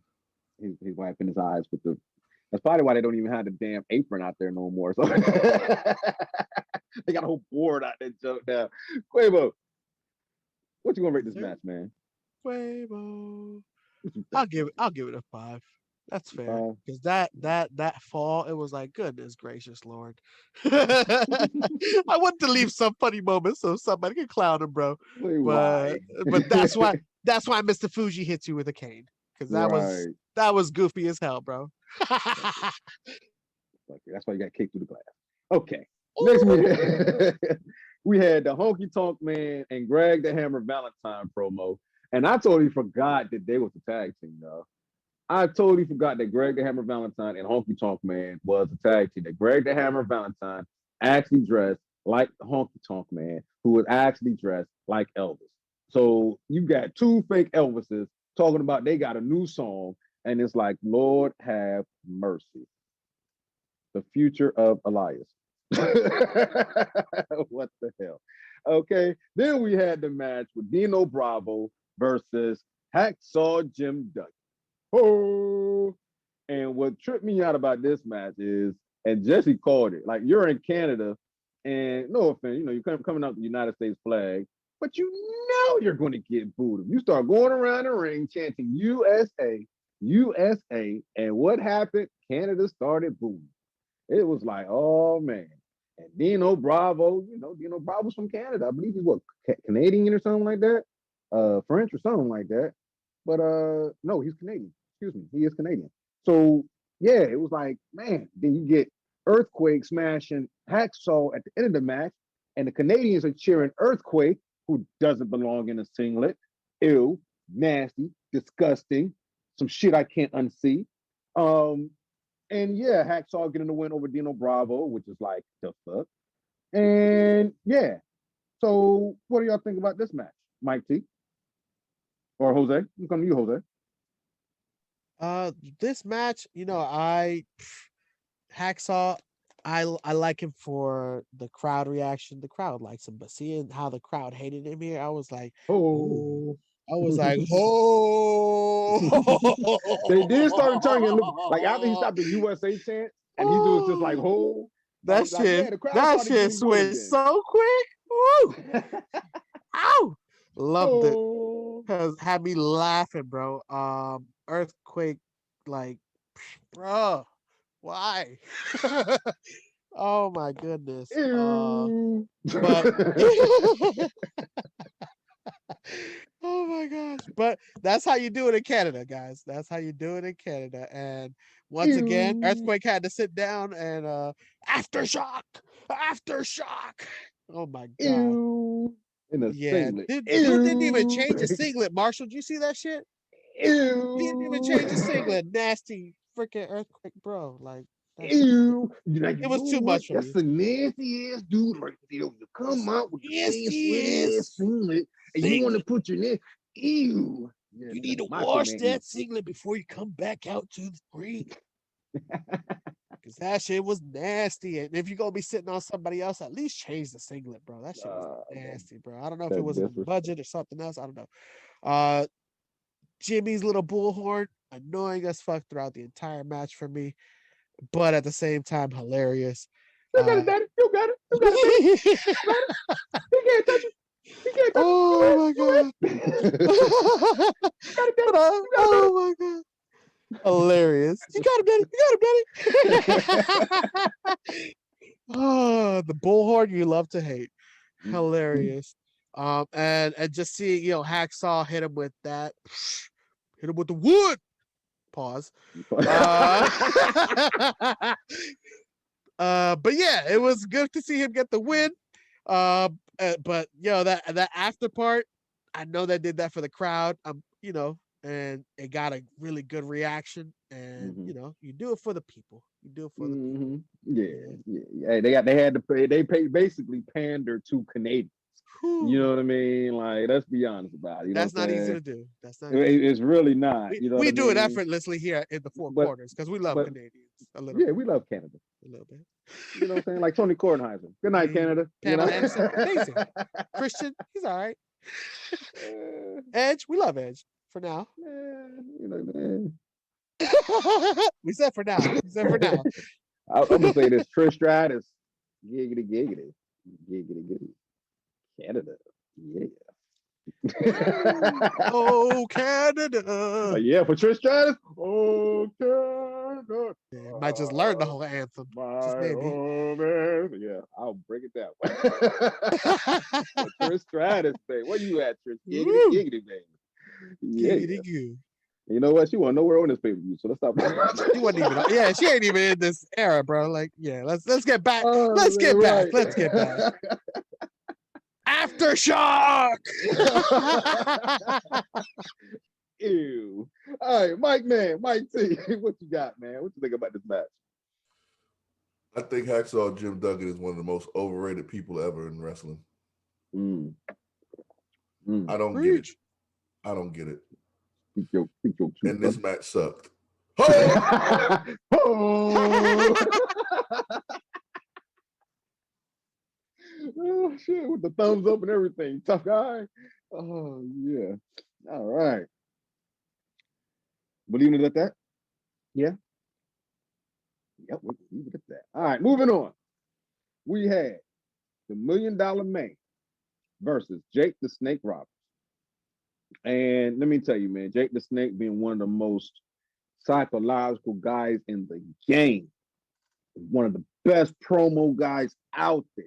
He's wiping his eyes with the. That's probably why they don't even have the damn apron out there no more. So they got a whole board out there jump down. Quavo, what you gonna rate this match, man? Quavo. I'll give it a 5. That's fair. Because that fall, it was like, goodness gracious, Lord. I want to leave some funny moments so somebody can clown him, bro. But that's why Mr. Fuji hits you with a cane. Because that was goofy as hell, bro. That's why you got kicked through the glass. Okay. Next we had the Honky Tonk Man and Greg the Hammer Valentine promo. And I totally forgot that they was a tag team, though. I totally forgot that Greg the Hammer Valentine and Honky Tonk Man was a tag team. That Greg the Hammer Valentine actually dressed like the Honky Tonk Man, who was actually dressed like Elvis. So you got two fake Elvises talking about they got a new song, and it's like, Lord have mercy. The future of Elias. What the hell? Okay. Then we had the match with Dino Bravo versus Hacksaw Jim Duggan. Oh, and what tripped me out about this match is, and Jesse called it, like, you're in Canada, and no offense, you know, you're coming out the United States flag, but you know you're going to get booed. You start going around the ring chanting USA, USA, and what happened? Canada started booing. It was like, oh man. And Dino Bravo, you know, Dino Bravo's from Canada. I believe he's what, Canadian or something like that, French or something like that. But no, he's Canadian. Excuse me, he is Canadian. So yeah, it was like, man, then you get Earthquake smashing Hacksaw at the end of the match, and the Canadians are cheering Earthquake, who doesn't belong in a singlet. Ew, nasty, disgusting, some shit I can't unsee. And yeah, Hacksaw getting the win over Dino Bravo, which is like, the fuck. And yeah, so what do y'all think about this match, Mike T? Or Jose? I'm coming to you, Jose. This match, you know, Hacksaw, I like him for the crowd reaction. The crowd likes him, but seeing how the crowd hated him here, I was like, oh. I was like, oh. They did start turning and look like after he stopped the USA chant and he was just like, oh. That shit, like, yeah, that shit switched so quick. Woo. Ow. Loved it. Because had me laughing, bro. Earthquake, like, bro, why? Oh my goodness. But oh my gosh. But that's how you do it in Canada, guys. That's how you do it in Canada. And once again, Earthquake had to sit down and aftershock. Oh my god. In a singlet. Dude didn't even change his singlet. Marshall, did you see that shit? Ew. He didn't even change his singlet. Nasty freaking Earthquake, bro. Like, ew. Like, it was too much for me. That's a nasty ass dude right there. You come out with the sweaty ass singlet and you want to put your name. Ew. Yeah, you need to wash that singlet before you come back out to the ring. Because that shit was nasty. And if you're going to be sitting on somebody else, at least change the singlet, bro. That shit was nasty, bro. I don't know if it was in the budget or something else. I don't know. Jimmy's little bullhorn, annoying as fuck throughout the entire match for me. But at the same time, hilarious. You got it, Daddy. You got it. You got it, baby. You can't touch it. You can't touch it. Oh my god. Oh my god. Hilarious. You got it, Daddy. Oh, the bullhorn you love to hate. Hilarious. And just seeing, Hacksaw hit him with that, hit him with the wood. Pause. But yeah, it was good to see him get the win. But that after part, I know they did that for the crowd. And it got a really good reaction. And you do it for the people. You do it for the people. Yeah. They had to pay. They basically pander to Canadians. You know what I mean? Like, let's be honest about it. That's not easy to do. That's not. It's really not. We do it effortlessly here in the Four Corners because we love Canadians a little. Yeah, we love Canada a little bit. You know what I'm saying? Like Tony Kornheiser. Good night, Canada. Pamela Anderson, amazing. Christian, he's all right. Edge, we love Edge for now. Man. We said for now. I'm gonna say this: Trish Stratus, giggity. Canada, yeah. Oh, Canada. Yeah, for Trish Stratus. Oh, Canada. Yeah, might just learn the whole anthem. Yeah, I'll break it that way. Trish Stratus, baby. Where you at, Trish? Giggity, baby. Yeah. Giggity. You know what? She wasn't nowhere on this pay-per-view, so let's stop. She wasn't even. Yeah, she ain't even in this era, bro. Like, yeah, let's get back. Let's get back. Aftershock. Ew. All right, Mike T, what you got, man? What you think about this match? I think Hacksaw Jim Duggan is one of the most overrated people ever in wrestling. I don't get it. And this match sucked. Oh shit, with the thumbs up and everything. Tough guy. Oh yeah. All right. Believing it at that? Yeah. Yep, we'll leave it at that. All right, moving on. We had the $1 Million Man versus Jake the Snake Roberts. And let me tell you, man, Jake the Snake being one of the most psychological guys in the game, one of the best promo guys out there.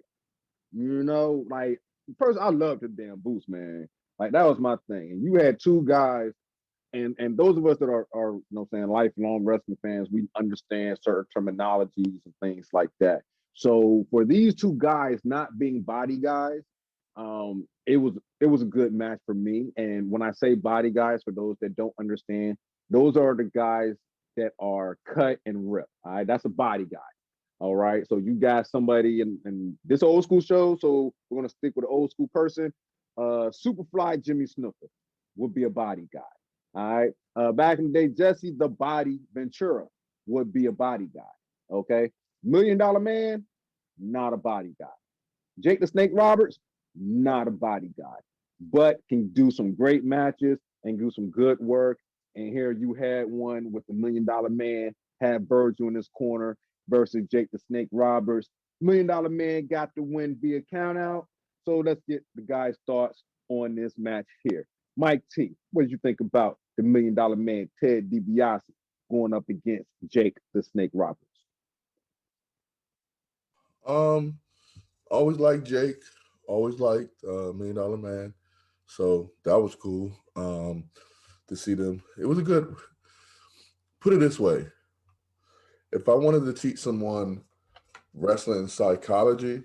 Like, first, I loved the damn boost, man. Like, that was my thing. And you had two guys, and those of us that are lifelong wrestling fans, we understand certain terminologies and things like that. So for these two guys not being body guys, it was a good match for me. And when I say body guys, for those that don't understand, those are the guys that are cut and ripped. All right, that's a body guy. All right, so you got somebody in this old school show, so we're gonna stick with an old school person. Superfly Jimmy Snuka would be a body guy. All right, back in the day, Jesse the Body Ventura would be a body guy. Okay, $1 Million Man, not a body guy. Jake the Snake Roberts, not a body guy, but can do some great matches and do some good work. And here you had one with the $1 Million Man, had Virgil in his corner versus Jake the Snake Roberts. $1 Million Man got the win via countout. So let's get the guys' thoughts on this match here. Mike T, what did you think about the $1 Million Man, Ted DiBiase, going up against Jake the Snake Roberts? Always liked Jake. Always liked $1 Million Man. So that was cool to see them. It was a good, put it this way. If I wanted to teach someone wrestling psychology,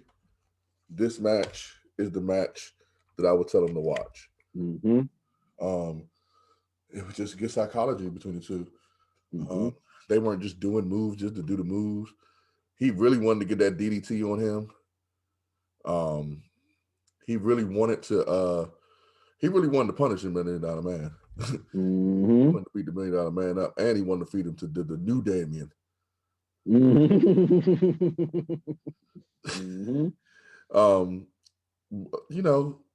this match is the match that I would tell them to watch. Mm-hmm. It was just good psychology between the two. Mm-hmm. They weren't just doing moves just to do the moves. He really wanted to get that DDT on him. He really wanted to punish him, $1 Million Man. Mm-hmm. He wanted to beat the $1 Million Man up, and he wanted to feed him to the new Damien. Mm-hmm.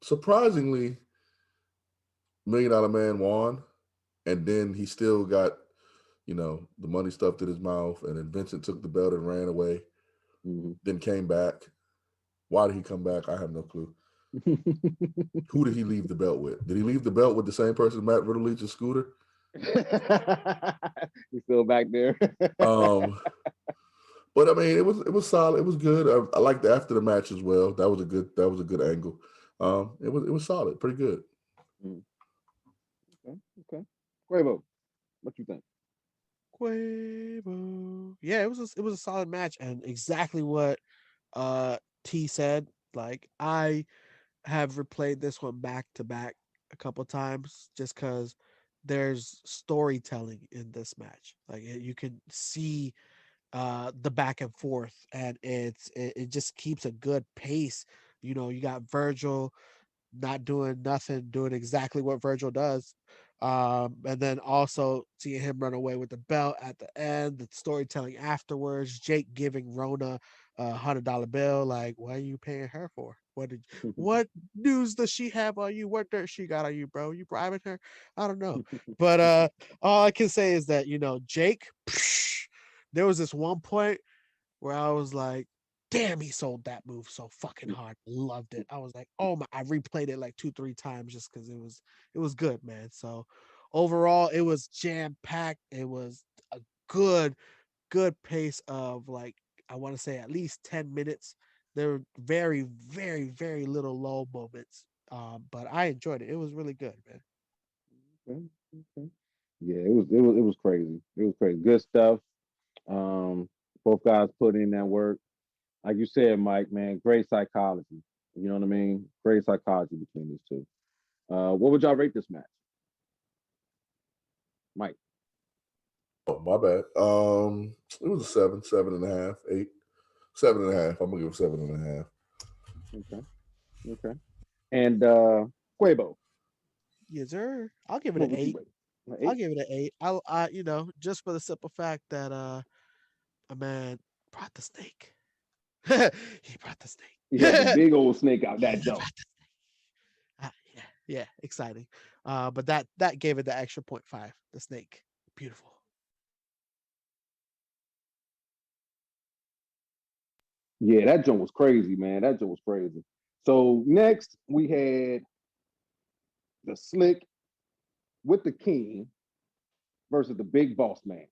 Surprisingly, $1 Million Man won, and then he still got, the money stuffed in his mouth, and then Vincent took the belt and ran away, then came back. Why did he come back? I have no clue. Who did he leave the belt with? Did he leave the belt with the same person Matt Riddle leaves a scooter? He's still back there. But I mean, it was solid. It was good. I liked the after the match as well. That was a good angle. It was solid, pretty good. Mm. Okay. Quavo, what you think? Quavo. Yeah, it was a solid match, and exactly what T said. Like, I have replayed this one back to back a couple times just because there's storytelling in this match. Like, you can see the back and forth, and it just keeps a good pace. You got Virgil not doing nothing, doing exactly what Virgil does. And then also seeing him run away with the belt at the end, the storytelling afterwards, Jake giving Rona $100 bill. Like, what are you paying her for? What news does she have on you? What dirt she got on you, bro? You bribing her? I don't know. But all I can say is that, Jake, there was this one point where I was like, damn, he sold that move so fucking hard. Loved it. I was like, oh my, I replayed it like 2-3 times just because it was good, man. So overall, it was jam-packed. It was a good pace of, like, I want to say at least 10 minutes. There were very, very, very little low moments. But I enjoyed it. It was really good, man. Okay. Okay. Yeah, it was crazy. It was crazy. Good stuff. Um, both guys put in that work. Like you said, Mike, man, great psychology. You know what I mean? Great psychology between these two. What would y'all rate this match, Mike? Oh, my bad. It was a 7.5, 8, 7.5. I'm gonna give it 7.5. Okay. Okay. And Quavo, Yes, sir. I'll give it what an would you 8. rate? An I'll eight? give it an 8. Just for the simple fact that a man brought the snake. He brought the snake. He had the big old snake out that He jump. brought the yeah, exciting. But that gave it the extra 0.5. The snake, beautiful. Yeah, that joint was crazy, man. That joint was crazy. So next we had the Slick with the King versus the Big Boss Man.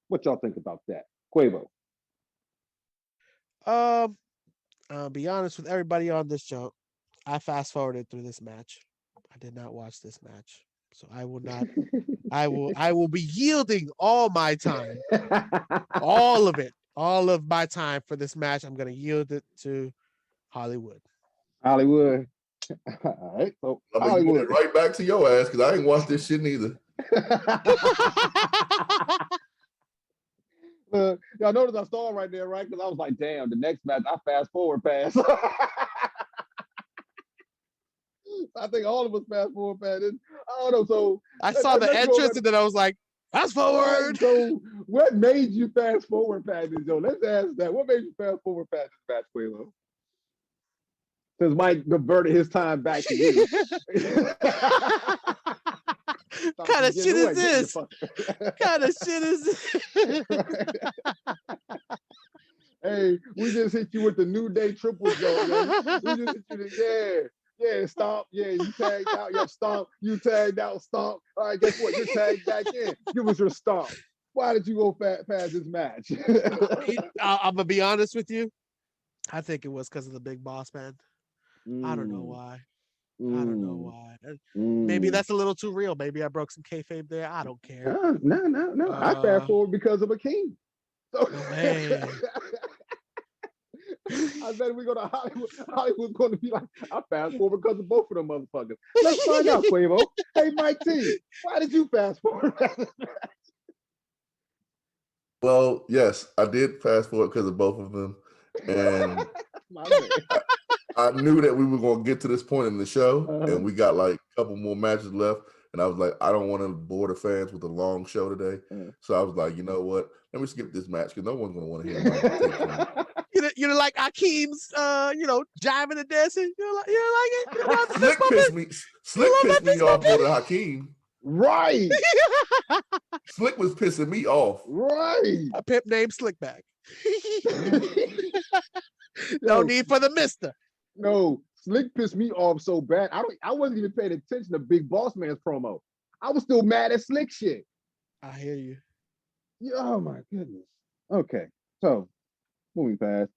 What y'all think about that, Quavo? Um, I'll be honest with everybody on this show. I fast forwarded through this match. I did not watch this match, so I will not. I will be yielding all my time, all of it, all of my time for this match. I'm gonna yield it to Hollywood. Hollywood. All right, so I'm gonna give it Hollywood. right back to your ass because I ain't watched this shit neither. Y'all notice I saw right there, right? Because I was like, damn, the next match I fast forward past. I think all of us fast forward past it. I don't know. So I saw the let's go over. entrance and then I was like, fast Right. forward. So what made you fast forward past this, Joe? Let's ask that. What made you fast forward past this match, Quavo? Since Mike diverted his time back to you. Kind of shit is this? Kind of shit is this? Hey, we just hit you with the New Day triple joke, man. We just hit you yeah, stomp. Yeah, you tagged out. Yeah, stomp. You tagged out, stomp. All right, guess what? You're tagged back in. Give us your stomp. Why did you go past this match? I'm gonna be honest with you. I think it was because of the Big Boss Man. I don't know Mm, why. I don't know mm, why. Maybe mm. that's a little too real. Maybe I broke some kayfabe there. I don't care. No. I fast forward because of a king. So No way. I bet we go to Hollywood. Hollywood's going to be like, I fast forward because of both of them motherfuckers. Let's find out, Quavo. Hey, Mike T, why did you fast forward? Well, yes, I did fast forward because of both of them, and My man. I knew that we were going to get to this point in the show, Uh-huh. and we got like a couple more matches left. And I was like, I don't want to bore the fans with a long show today. So I was like, you know what? Let me skip this match because no one's going to want to hear my take from it. You know, like Akeem's, jiving and dancing. You don't like it? You don't want the Slick pissed me off more than Hakeem. Right. Slick was pissing me off. Right. A pimp named Slickback. No need for the mister. No, Slick pissed me off so bad. I wasn't even paying attention to Big Boss Man's promo. I was still mad at Slick shit. I hear you. Yeah, oh my goodness. Okay. So moving past.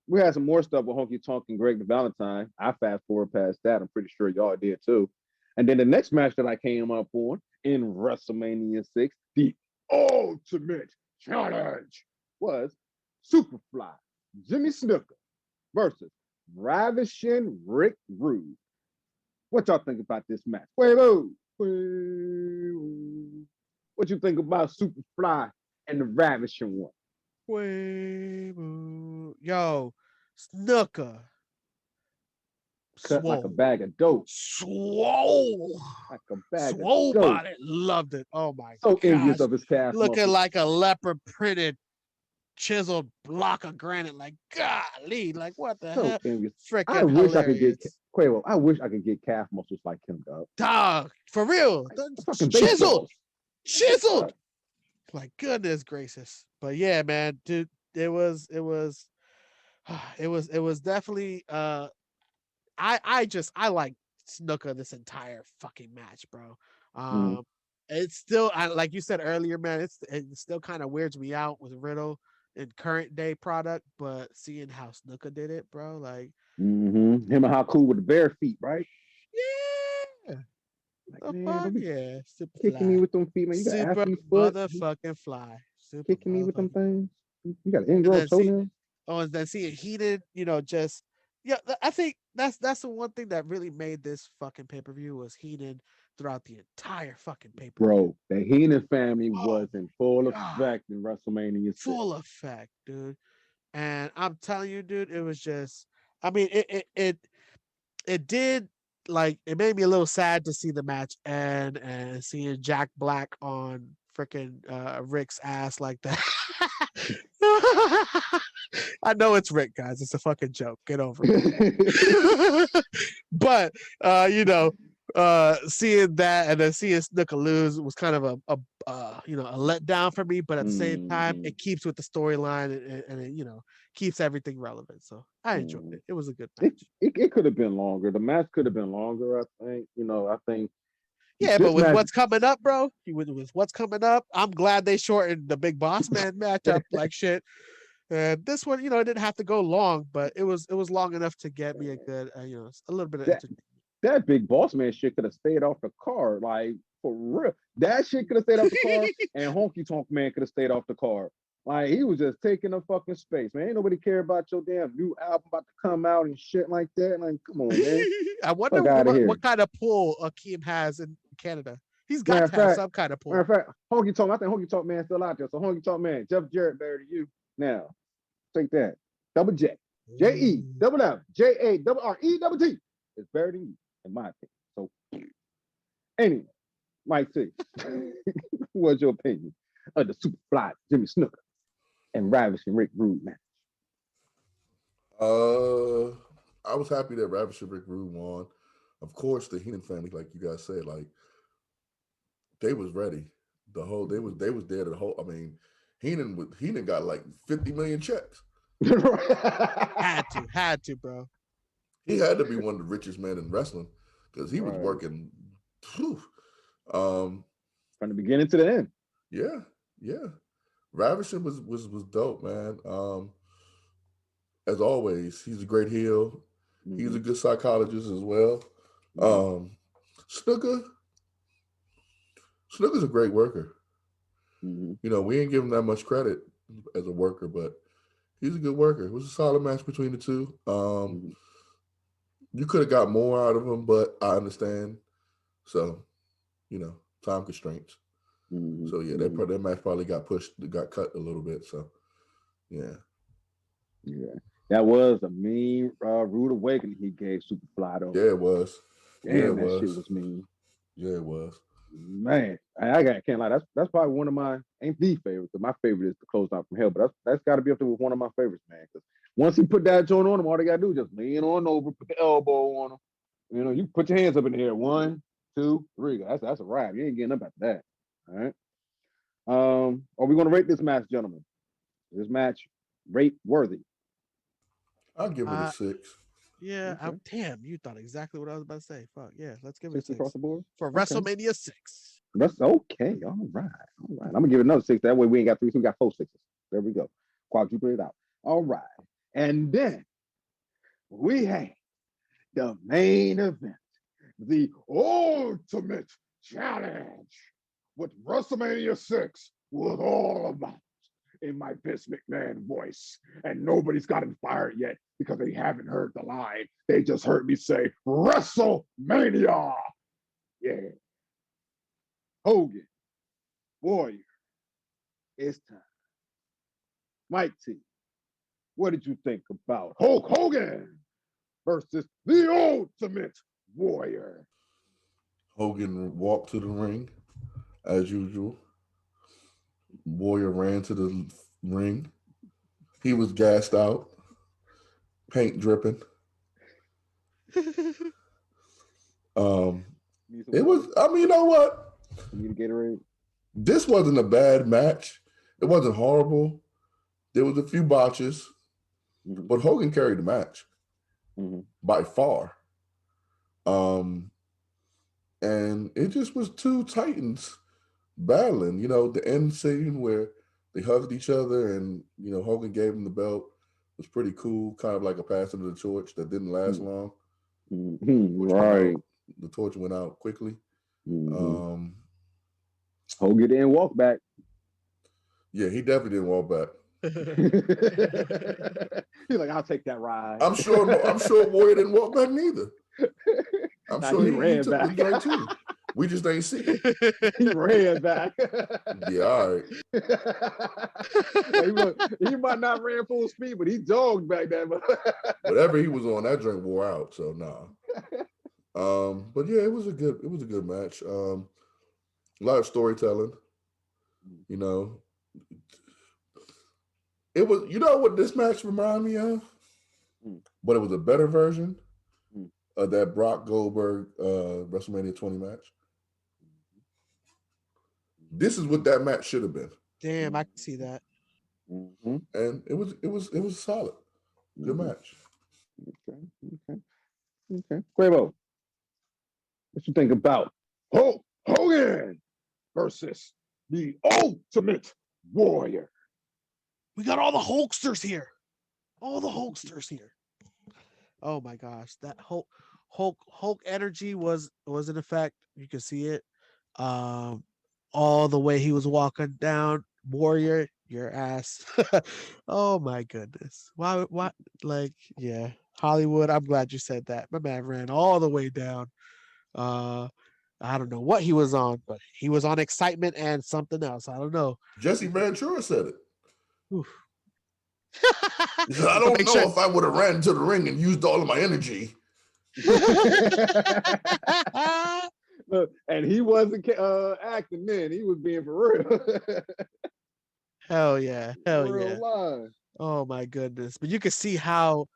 We had some more stuff with Honky Tonk and Greg the Valentine. I fast forward past that. I'm pretty sure y'all did too. And then the next match that I came up on in WrestleMania 6, the Ultimate Challenge, was Superfly Jimmy Snuka versus Ravishing Rick Rude. What y'all think about this match? Quavo. What you think about Superfly and the Ravishing one? Quavo. Yo, Snuka. Cut like a Swole. bag of dope. Swole. Like a bag Swole of dope. body. Loved it. Oh my So gosh. envious of his calf Looking muscles. like a leopard printed chiseled block of granite. Like, golly, like what the So hell? envious. Freaking I wish hilarious. I could get Quavo. I wish I could get calf muscles like him, dog. Dog, for real. Fucking Chiseled. baseballs. Chiseled. Like, goodness gracious. But yeah, man, dude, it was definitely I like Snuka this entire fucking match, bro. It's still like you said earlier, man, it still kind of weirds me out with Riddle in current day product, but seeing how Snuka did it, bro, like him and how cool with the bare feet, right? yeah. Like, The man, fuck don't be yeah, super kicking me fly. with them feet, man. You got Super athlete foot. motherfucking fly. Super Kicking me with them motherfucking. things. You got And ingrown then see, toenails. and then seeing Heated, just I think that's the one thing that really made this fucking pay-per-view was Heated throughout the entire fucking pay-per-view. Bro, the Heenan family was Oh in full God. effect in WrestleMania 6. Full effect, dude. And I'm telling you, dude, it was just I mean it did like it made me a little sad to see the match and seeing Jack Black on freaking Rick's ass like that. I know it's Rick, guys. It's a fucking joke. Get over it. But seeing that and then seeing Snuka lose was kind of a letdown for me. But at the same time, it keeps with the storyline and it keeps everything relevant. So I enjoyed it. It was a good match. It could have been longer. The match could have been longer. I think. I think. Yeah, but with what's coming up, bro, with what's coming up, I'm glad they shortened the Big Boss Man matchup like shit. And this one, it didn't have to go long, but it was long enough to get me a good, a little bit of entertainment. That Big Boss Man shit could have stayed off the card, like for real. That shit could have stayed off the card, and Honky Tonk Man could have stayed off the card. Like he was just taking up fucking space, man. Ain't nobody care about your damn new album about to come out and shit like that. Like, come on, man. I wonder what kind of pull Akeem has in Canada. He's got to have some kind of pull. Matter of fact, I think Honky Tonk Man still out there. So Honky Tonk Man, Jeff Jarrett better than you. Now, take that. Double J. J-E, double F, J-A, double R-E, double T. It's better than you, in my opinion. So, anyway, Mike T, what's your opinion of the Superfly Jimmy Snuka and Ravishing Rick Rude match? I was happy that Ravishing Rick Rude won. Of course, the Heenan family, like you guys said, like they was ready. They was there the whole. I mean, Heenan got like 50 million checks. Had to, bro. He had to be one of the richest men in wrestling because he was working from the beginning to the end. Yeah. Ravishing was dope, man. As always, he's a great heel. Mm-hmm. He's a good psychologist as well. Snuka's a great worker. Mm-hmm. We ain't give him that much credit as a worker, but he's a good worker. It was a solid match between the two. You could have got more out of him, but I understand. So, time constraints. Mm-hmm. So yeah, that match probably got cut a little bit. So, yeah. That was a mean, rude awakening he gave Superfly though. Yeah, it was. Damn, that shit was mean. Yeah, it was. Man, I can't lie. That's probably one of my ain't the favorite. Because my favorite is the Close Out from Hell, but that's got to be up there with one of my favorites, man. Because once he put that joint on him, all they got to do is just lean on over, put the elbow on him. You put your hands up in the air. 1, 2, 3. That's a wrap. You ain't getting up after that. All right. Are we going to rate this match, gentlemen? This match rate worthy? I'll give it a 6. Yeah, okay. Damn, you thought exactly what I was about to say. Fuck yeah, let's give it a 6 across the board for WrestleMania 6. That's okay. All right. I'm gonna give it another 6. That way we ain't got 3, so we got 4 6s. There we go. Quadruple it out. All right. And then we had the main event, the ultimate challenge, what WrestleMania 6 was all about in my Vince McMahon voice. And nobody's gotten fired yet because they haven't heard the line. They just heard me say WrestleMania. Yeah. Hogan, Warrior, it's time. Mike T, what did you think about Hulk Hogan versus the Ultimate Warrior? Hogan walked to the ring as usual. Warrior ran to the ring. He was gassed out, paint dripping. It was, I mean, you know what? You need a Gatorade? This wasn't a bad match. It wasn't horrible. There was a few botches, but Hogan carried the match by far. And it just was two Titans battling. You know, the end scene where they hugged each other and, you know, Hogan gave him the belt was pretty cool, kind of like a passing of the torch that didn't last long. Right. The torch went out quickly. Hogan didn't walk back. Yeah, he definitely didn't walk back. He's like, I'll take that ride. I'm sure Warrior didn't walk back neither. I'm sure he ran back. He took the too. We just ain't see it. He ran back. Yeah, all right. He might not ran full speed, but he jogged back there. Whatever he was on, that drink wore out. So nah. But yeah, it was a good match. A lot of storytelling. You know, it was. You know what this match reminded me of? But it was a better version of that Brock Goldberg WrestleMania 20 match. This is what that match should have been. Damn, I can see that. And it was solid. Good match. Okay. Quavo, what you think about Hulk Hogan versus the Ultimate Warrior? We got all the Hulksters here. All the Hulksters here. Oh my gosh, that Hulk energy was in effect. You can see it. All the way he was walking down, Warrior, your ass. Oh my goodness. Why like, yeah. Hollywood, I'm glad you said that. My man ran all the way down. I don't know what he was on, but he was on excitement and something else. I don't know. Jesse Ventura said it. Oof. I don't know if I would have ran to the ring and used all of my energy. Look, and he wasn't acting then. He was being for real. Hell yeah. Line. Oh my goodness. But you can see how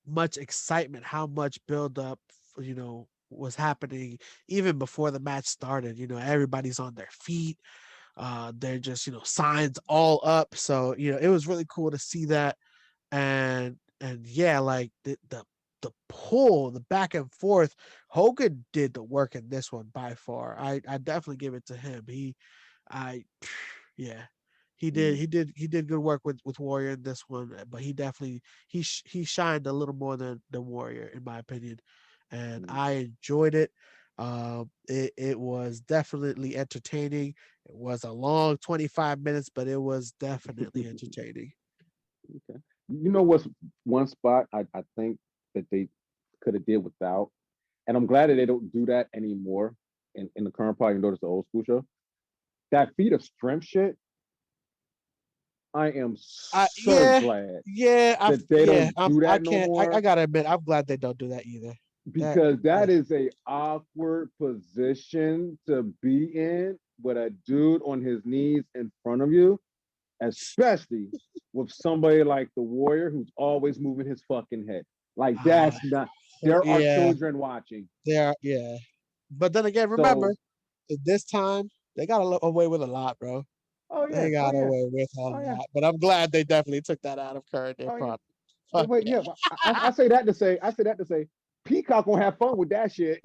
much excitement, how much buildup, you know, was happening even before the match started. You know, everybody's on their feet. They're just, you know, signs all up. So, you know, it was really cool to see that. And yeah, like the pull, the back and forth, Hogan did the work in this one by far. I definitely give it to him. He did good work with Warrior in this one, but he definitely he shined a little more than Warrior in my opinion, and I enjoyed it. It was definitely entertaining. It was a long 25 minutes, but it was definitely entertaining. Okay. You know what's one spot I think that they could have did without, and I'm glad that they don't do that anymore in the current part. You notice the old school show. That feat of strength shit. I am so glad. Yeah, that they don't do that no more. I gotta admit, I'm glad they don't do that either. Because that is a awkward position to be in with a dude on his knees in front of you, especially with somebody like the Warrior who's always moving his fucking head. Like that's not. There are children watching. There, yeah. But then again, remember, this time they got away with a lot, bro. Oh yeah, they got away with a lot. But I'm glad they definitely took that out of current day product. Yeah. I say that to say, Peacock gonna have fun with that shit.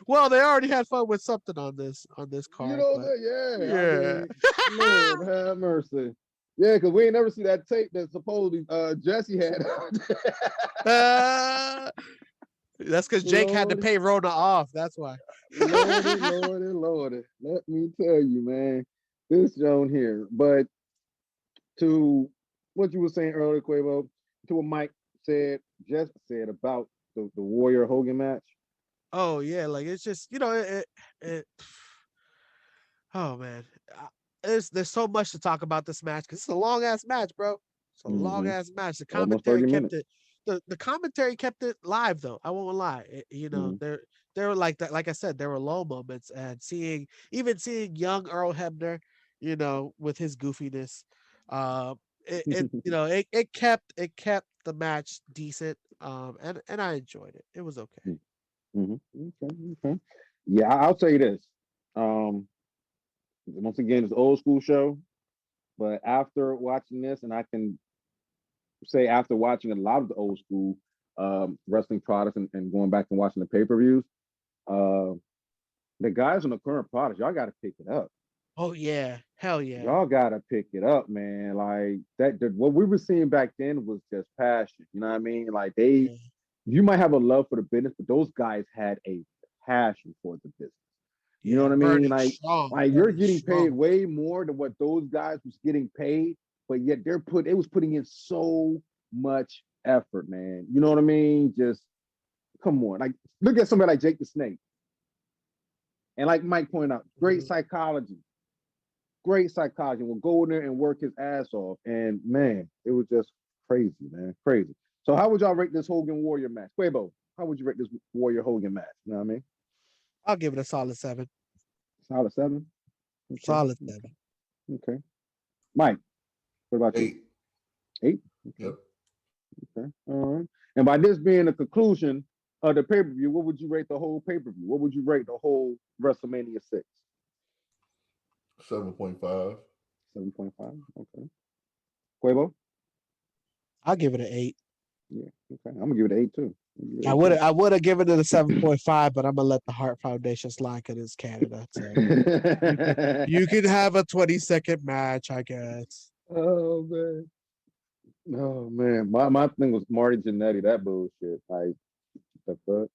Well, they already had fun with something on this card. You know, yeah. I mean, Lord have mercy. Yeah, because we ain't never see that tape that supposedly Jesse had. That's because Jake had to Lordy, pay Rona off. That's why. Lordy. Let me tell you, man, this Joan here. But to what you were saying earlier, Quavo, to what Mike just said about the Warrior Hogan match. Oh yeah, like it's just it oh man, there's so much to talk about this match because it's a long ass match, bro. It's a long ass match. The Almost commentary 30 kept minutes. it. The commentary kept it live though. I won't lie. There were like that. Like I said, there were low moments, and seeing young Earl Hebner, with his goofiness, it kept the match decent. And I enjoyed it. It was okay. Okay. Yeah, I'll tell you this. Once again, it's an old school show, but after watching this, and I can say after watching a lot of the old school wrestling products and going back and watching the pay-per-views, the guys on the current products, y'all got to pick it up. Oh yeah, hell yeah. Y'all got to pick it up, man. Like what we were seeing back then was just passion. You know what I mean? Like you might have a love for the business, but those guys had a passion for the business. You know what I mean? Like you're getting paid way more than what those guys was getting paid, but yet it was putting in so much effort, man. You know what I mean? Just come on. Like look at somebody like Jake the Snake. And like Mike pointed out, great psychology. Great psychology. Will go in there and work his ass off. And man, it was just crazy, man. Crazy. So how would y'all rate this Hogan Warrior match? Quavo, how would you rate this Warrior Hogan match? You know what I mean? I'll give it a solid 7. Solid 7? Okay. Solid 7. Okay. Mike, what about 8. you? 8? Okay. Yep. Okay. All right. And by this being the conclusion of the pay-per-view, what would you rate the whole pay-per-view? What would you rate the whole WrestleMania 6? 7.5. 7.5. Okay. Quavo? I'll give it an 8. Yeah. Okay. I'm gonna give it an 8 too. I would have given it a 7.5, but I'm gonna let the Hart Foundation slide because it's Canada. So you can have a 20-second match, I guess. Oh man. My thing was Marty Jannetty, that bullshit. Like the fuck.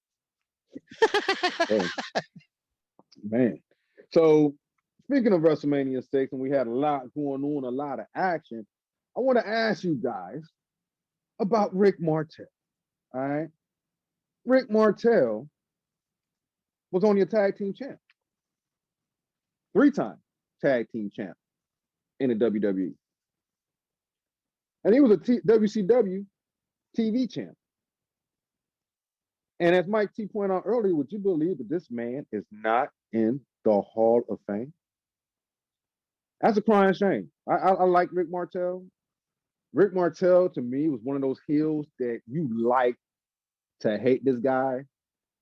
Hey. Man. So speaking of WrestleMania 6, and we had a lot going on, a lot of action, I want to ask you guys about Rick Martel. All right. Rick Martel was only a tag team champ. 3-time tag team champ in the WWE. And he was a WCW TV champ. And as Mike T pointed out earlier, would you believe that this man is not in the Hall of Fame? That's a crying shame. I like Rick Martel. Rick Martel, to me, was one of those heels that you like to hate this guy.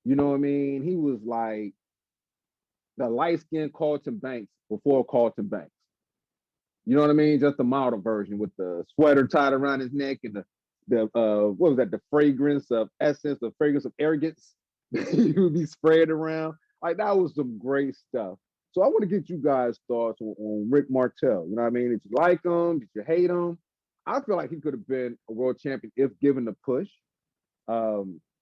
You know what I mean? He was like the light-skinned Carlton Banks before Carlton Banks. You know what I mean? Just the milder version with the sweater tied around his neck and the what was that? The fragrance of essence, the fragrance of arrogance. He would be sprayed around. Like that was some great stuff. So I want to get you guys' thoughts on Rick Martel. You know what I mean? Did you like him? Did you hate him? I feel like he could have been a world champion if given the push.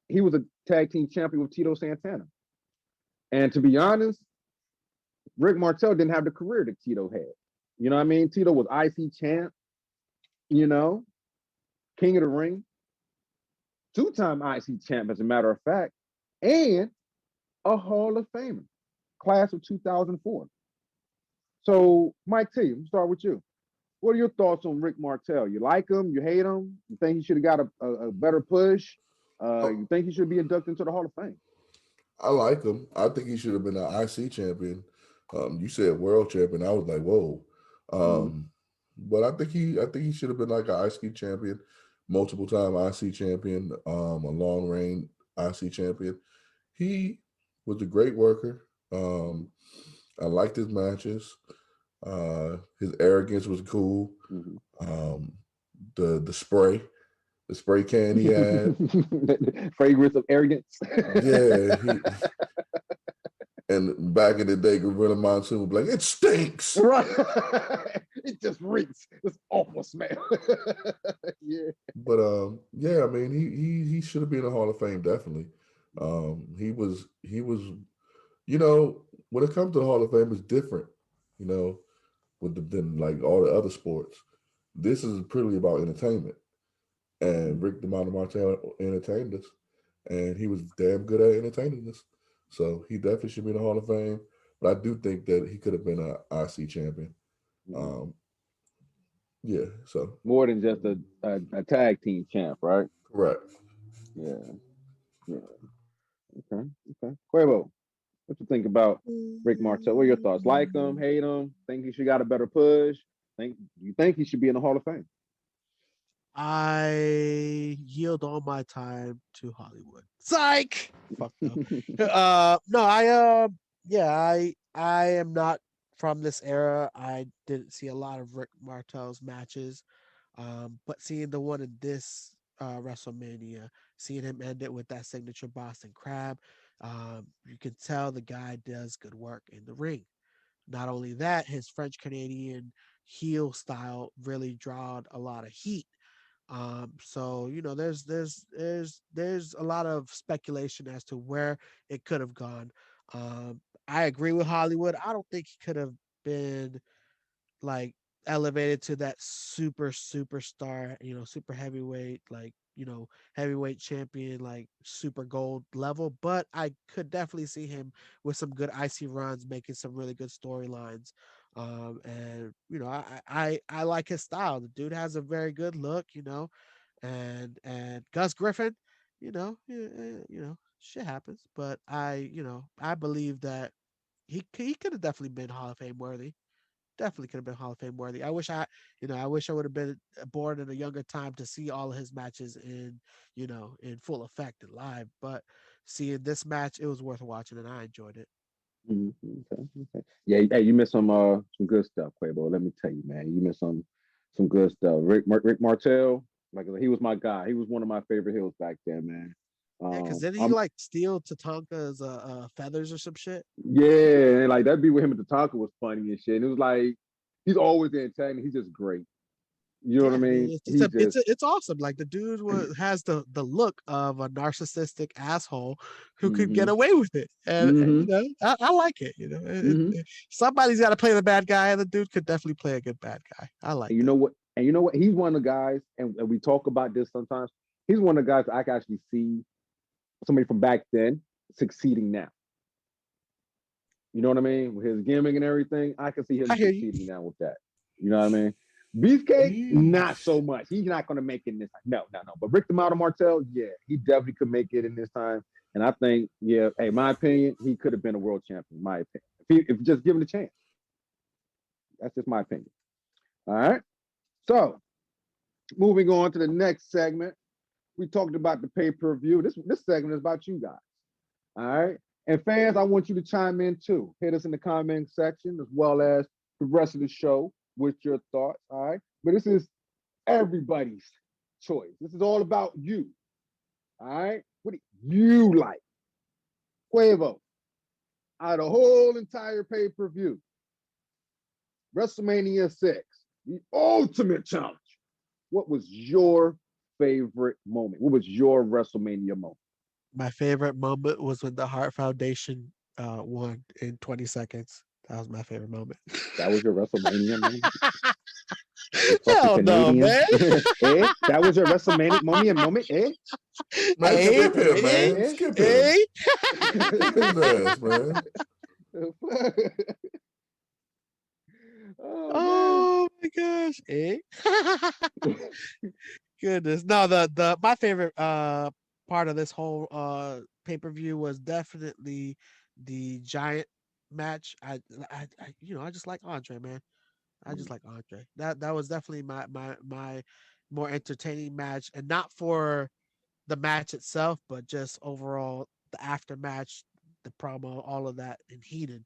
He was a tag team champion with Tito Santana. And to be honest, Rick Martel didn't have the career that Tito had. You know what I mean? Tito was IC champ, King of the Ring, 2-time IC champ, as a matter of fact, and a Hall of Famer, class of 2004. So, Mike T, I'm start with you. What are your thoughts on Rick Martel? You like him? You hate him? You think he should have got a better push? You think he should be inducted into the Hall of Fame? I like him. I think he should have been an IC champion. You said world champion. I was like, whoa. But I think he should have been like an IC champion, multiple time IC champion, a long reign IC champion. He was a great worker. I liked his matches. His arrogance was cool. The spray can he had. Fragrance of arrogance. Yeah. And back in the day, Gorilla Monsoon would be like, it stinks. Right. It just reeks. It's awful smell. Yeah. But yeah, I mean, he should have been in the Hall of Fame definitely. He was, you know, when it comes to the Hall of Fame, it's different, you know, than like all the other sports. This is purely about entertainment, and Rick DeMont Martel entertained us, and he was damn good at entertaining us. So he definitely should be in the Hall of Fame. But I do think that he could have been an IC champion. Yeah, so More than just a tag team champ, right? correct. Yeah. Yeah. Okay. Okay. Quavo, what you think about Rick Martel? What are your thoughts? Like him, hate him, think he should got a better push? You think he should be in the Hall of Fame? I yield all my time to Hollywood. Psych. Fuck no. No, I am not from this era. I didn't see a lot of Rick Martel's matches. But seeing the one in this WrestleMania, seeing him end it with that signature Boston Crab, you can tell the guy does good work in the ring. Not only that, his French Canadian heel style really drawed a lot of heat. So there's a lot of speculation as to where it could have gone. I agree with Hollywood. I don't think he could have been like elevated to that superstar, super heavyweight, like, heavyweight champion, like super gold level. But I could definitely see him with some good icy runs, making some really good storylines. And I like his style. The dude has a very good look, and Gus Griffin, shit happens. But I believe that he could have definitely been Hall of Fame worthy. Definitely could have been Hall of Fame worthy. I wish I would have been born in a younger time to see all of his matches in full effect and live. But seeing this match, it was worth watching, and I enjoyed it. Okay, okay. Yeah, hey, you missed some good stuff, Quavo. Let me tell you, man, you missed some good stuff. Rick Martel, like he was my guy. He was one of my favorite heels back then, man. Yeah, because then he I'm like steal Tatanka's feathers or some shit. Yeah, and like that be with him at the Tonka was funny and shit. And it was like he's always entertaining. He's just great. You know what I Yeah, mean? He just it's awesome. Like the dude has the look of a narcissistic asshole who could get mm-hmm, away with it, and mm-hmm, I like it. mm-hmm. Somebody's got to play the bad guy, and the dude could definitely play a good bad guy. I like And you that. know what? And you know what? He's one of the guys, and we talk about this sometimes. He's one of the guys I can actually see somebody from back then succeeding now. You know what I mean? With his gimmick and everything, I can see him I hear you. succeeding now with that. You know what I mean? Beefcake, not so much. He's not going to make it in this time. No, no, no. But Rick the Model Martel, yeah, he definitely could make it in this time. And I think, yeah, hey, my opinion, he could have been a world champion, in my opinion. If just given a chance. That's just my opinion. All right. So moving on to the next segment. We talked about the pay-per-view. This segment is about you guys. All right. And fans, I want you to chime in too. Hit us in the comment section as well as the rest of the show with your thoughts. All right. But this is everybody's choice. This is all about you. All right. What do you like? Quavo, out of the whole entire pay-per-view, WrestleMania 6, the ultimate challenge. What was your favorite moment? What was your WrestleMania moment? My favorite moment was when the Hart Foundation won in 20 seconds. That was my favorite moment. That was your WrestleMania moment? Hell no, Canadian. man. Eh? That was your WrestleMania moment? Eh? Man, Hey, skip him, man. hey, Skip him. hey. Skip his ass, man. Oh my gosh. Eh? Goodness. No, the my favorite part of this whole pay-per-view was definitely the giant match. I just like Andre, man. I just like Andre. That was definitely my more entertaining match, and not for the match itself, but just overall the after match, the promo, all of that. And Heenan,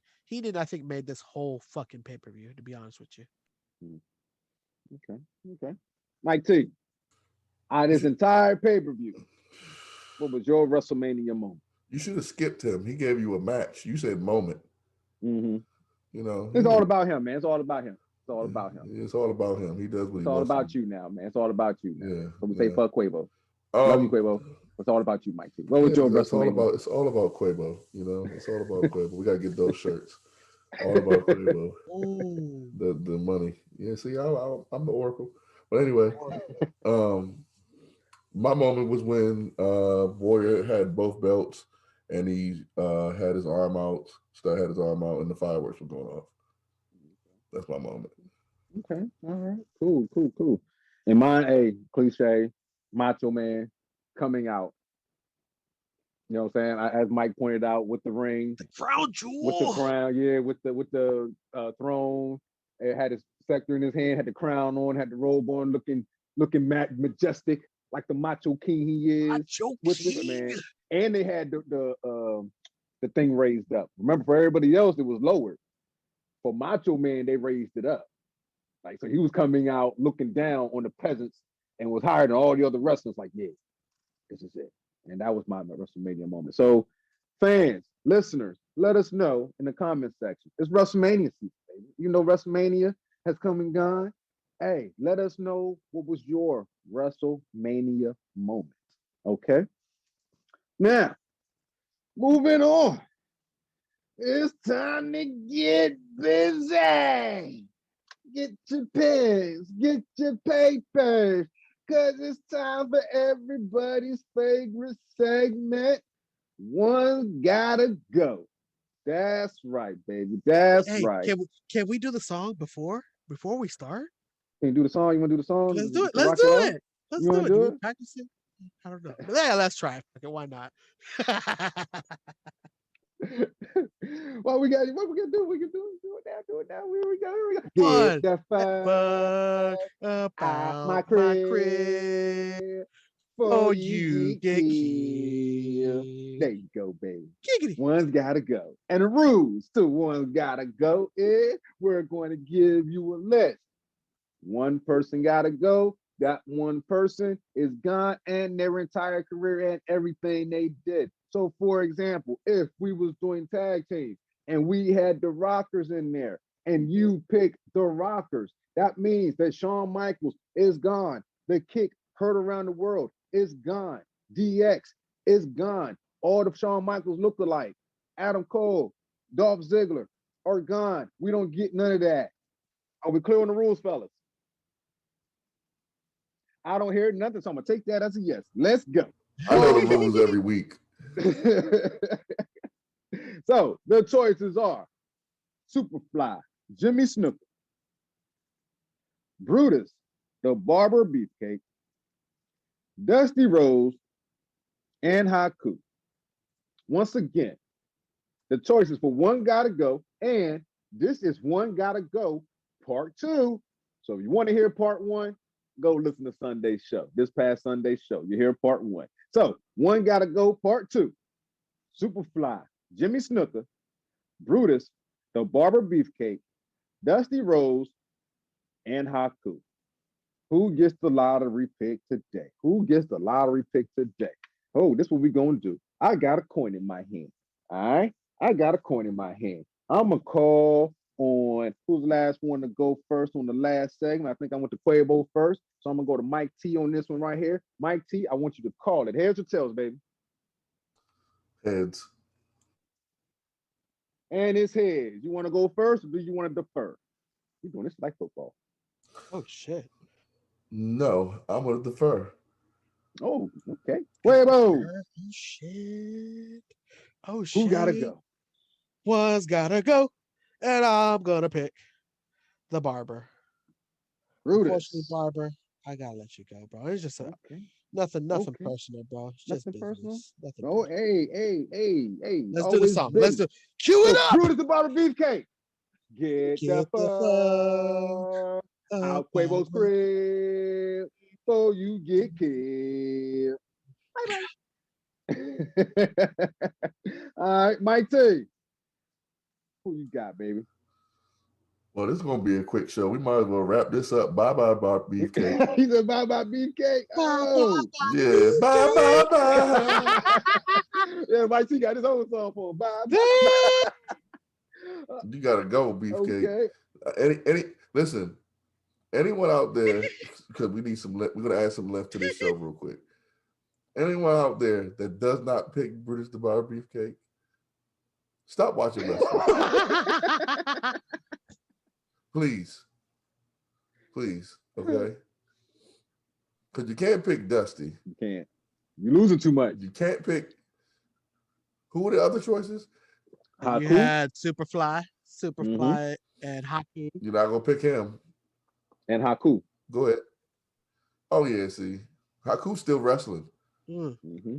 I think made this whole fucking pay-per-view, to be honest with you. Okay, okay. Mike T, out of this entire pay-per-view, what was your WrestleMania moment? You should have skipped him. He gave you a match. You said moment. Mm-hmm. You know, It's all about him, man. It's all about him. It's all about him. It's all about him. He does what It's he all wants about to you now, man. It's all about you now. Yeah. So we say fuck Quavo. Um, Love you, Quavo. It's all about you, Mike T. What was your WrestleMania? it's all about Quavo, you know. It's all about Quavo. We gotta get those shirts. All about Quavo. Ooh. The money. Yeah, see, I'm the Oracle. But anyway, my moment was when Warrior had both belts and he had his arm out, had his arm out, and the fireworks were going off. That's my moment. Okay, all right, cool. And mine, a cliche, Macho Man coming out. You know what I'm saying? As Mike pointed out, with the ring, The crown jewel. with the crown, yeah, with the throne. It had his scepter in his hand, had the crown on, had the robe on, looking majestic, like the Macho King he is. Macho with King. it, man. And they had the thing raised up. Remember, for everybody else, it was lowered. For Macho Man, they raised it up. Like, so he was coming out looking down on the peasants and was higher than all the other wrestlers. Like, yeah, this is it. And that was my WrestleMania moment. So, fans, listeners, let us know in the comment section. It's WrestleMania season, baby. You know, WrestleMania has come and gone. Hey, let us know what was your WrestleMania moment. Okay? Now, moving on. It's time to get busy. Get your pens, get your papers, because it's time for everybody's favorite segment. One's gotta go. That's right, baby. That's right. Can we do the song before we start? Can you do the song? You want to do the song? Let's do it. Rock Let's do out? it. Let's You do wanna it. do Do we it? practice it? I don't know. But yeah, let's try. Okay, why not? What we gonna do? We can do it now. Here we go. One. Get the fuck About out my crib. for you get killed. killed. There you go, baby. Giggity. One's gotta go. And the rules to one's gotta go is we're going to give you a list. One person gotta go. That one person is gone and their entire career and everything they did. So, for example, if we was doing tag teams and we had the Rockers in there and you picked the Rockers, that means that Shawn Michaels is gone. The Kick Heard Around the World is gone. DX is gone. All the Shawn Michaels look-alike, Adam Cole, Dolph Ziggler are gone. We don't get none of that. Are we clear on the rules, fellas? I don't hear nothing, so I'm gonna take that as a yes. Let's go. I know the rules every week. So the choices are Superfly, Jimmy Snuka, Brutus, the Barber Beefcake, Dusty Rose, and Haku. Once again, the choices for One Gotta Go, and this is One Gotta Go Part 2. So if you want to hear Part 1, go listen to Sunday's show. This past Sunday's show, you hear Part 1. So One Gotta Go Part 2. Superfly, Jimmy Snuka, Brutus, the Barber Beefcake, Dusty Rose, and Haku. Who gets the lottery pick today? Who gets the lottery pick today? Oh, this is what we're going to do. I got a coin in my hand. All right? I got a coin in my hand. I'm going to call on who's the last one to go first on the last segment. I think I went to Quabo first. So I'm going to go to Mike T on this one right here. Mike T, I want you to call it. Heads or tails, baby? Heads. And it's heads. You want to go first or do you want to defer? You're doing this like football. Oh, shit. No, I'm going to defer. Oh, okay. Quabo. Oh, shit. Oh, shit. Who got to go? One's got to go. And I'm going to pick the Barber. Brutus. Unfortunately, Barber, I got to let you go, bro. It's just nothing personal, bro. It's just nothing personal. Nothing Oh, personal. hey. Let's do the song. Let's do. Cue it up. Brutus the Barber Beefcake. Get the fuck out Quavo's crib before you get killed. Bye. All right, Mike T. Who you got, baby? Well, this is going to be a quick show. We might as well wrap this up. Bye-bye, Beefcake. He said bye-bye, Beefcake. Oh. Yeah, bye-bye. Yeah, Mike T got his own song for him. Bye. You got to go, Beefcake. Okay. Listen, anyone out there, because we need some, we're gonna add some length to this show real quick. Anyone out there that does not pick Brutus the Barber Beefcake, stop watching wrestling. Please, okay? Because you can't pick Dusty. You can't. You're losing too much. You can't pick. Who were the other choices? You had Superfly, and Haku. You're not gonna pick him. And Haku. Go ahead. Oh yeah, see, Haku's still wrestling. Mm-hmm.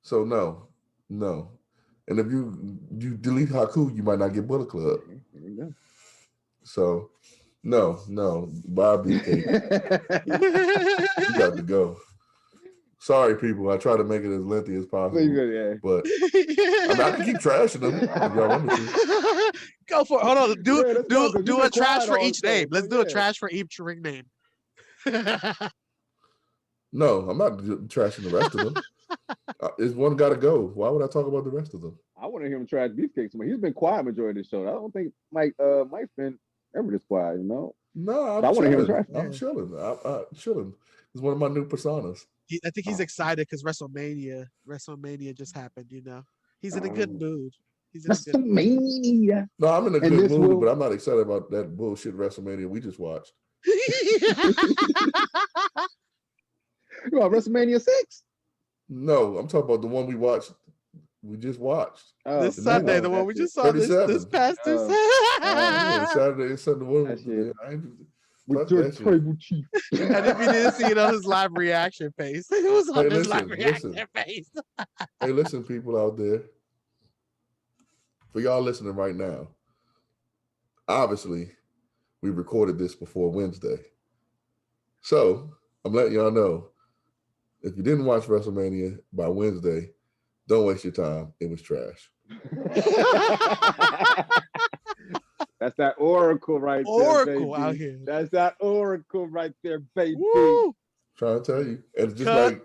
So no. And if you delete Haku, you might not get Bullet Club. There you go. So no, Bobby cake. You got to go. Sorry, people. I try to make it as lengthy as possible. Yeah. But I can keep trashing them if y'all want me to. Go for it. Hold on. Do a trash for each also, name. Let's do yeah. a trash for each ring name. No, I'm not trashing the rest of them. Is one got to go? Why would I talk about the rest of them? I want to hear him trash Beefcake. He's been quiet majority of the show. I don't think Mike's been ever this quiet, you know? No, I want to hear him trash. I'm chilling. I'm chilling. It's one of my new personas. I think he's excited because WrestleMania just happened, you know? He's in a good mood. WrestleMania. No, I'm in a good mood, but I'm not excited about that bullshit WrestleMania we just watched. You want WrestleMania 6? No, I'm talking about the one we just watched. This Sunday, the one we just saw this past Tuesday. Saturday and Sunday. With your tribal chief. And if you didn't see it on his live reaction face, it was on his live reaction face. Hey, listen, people out there. For y'all listening right now, obviously, we recorded this before Wednesday. So, I'm letting y'all know, if you didn't watch WrestleMania by Wednesday, don't waste your time. It was trash. That's that oracle right there, baby. Out here. That's that oracle right there, baby. Woo! Trying to tell you. And it's just like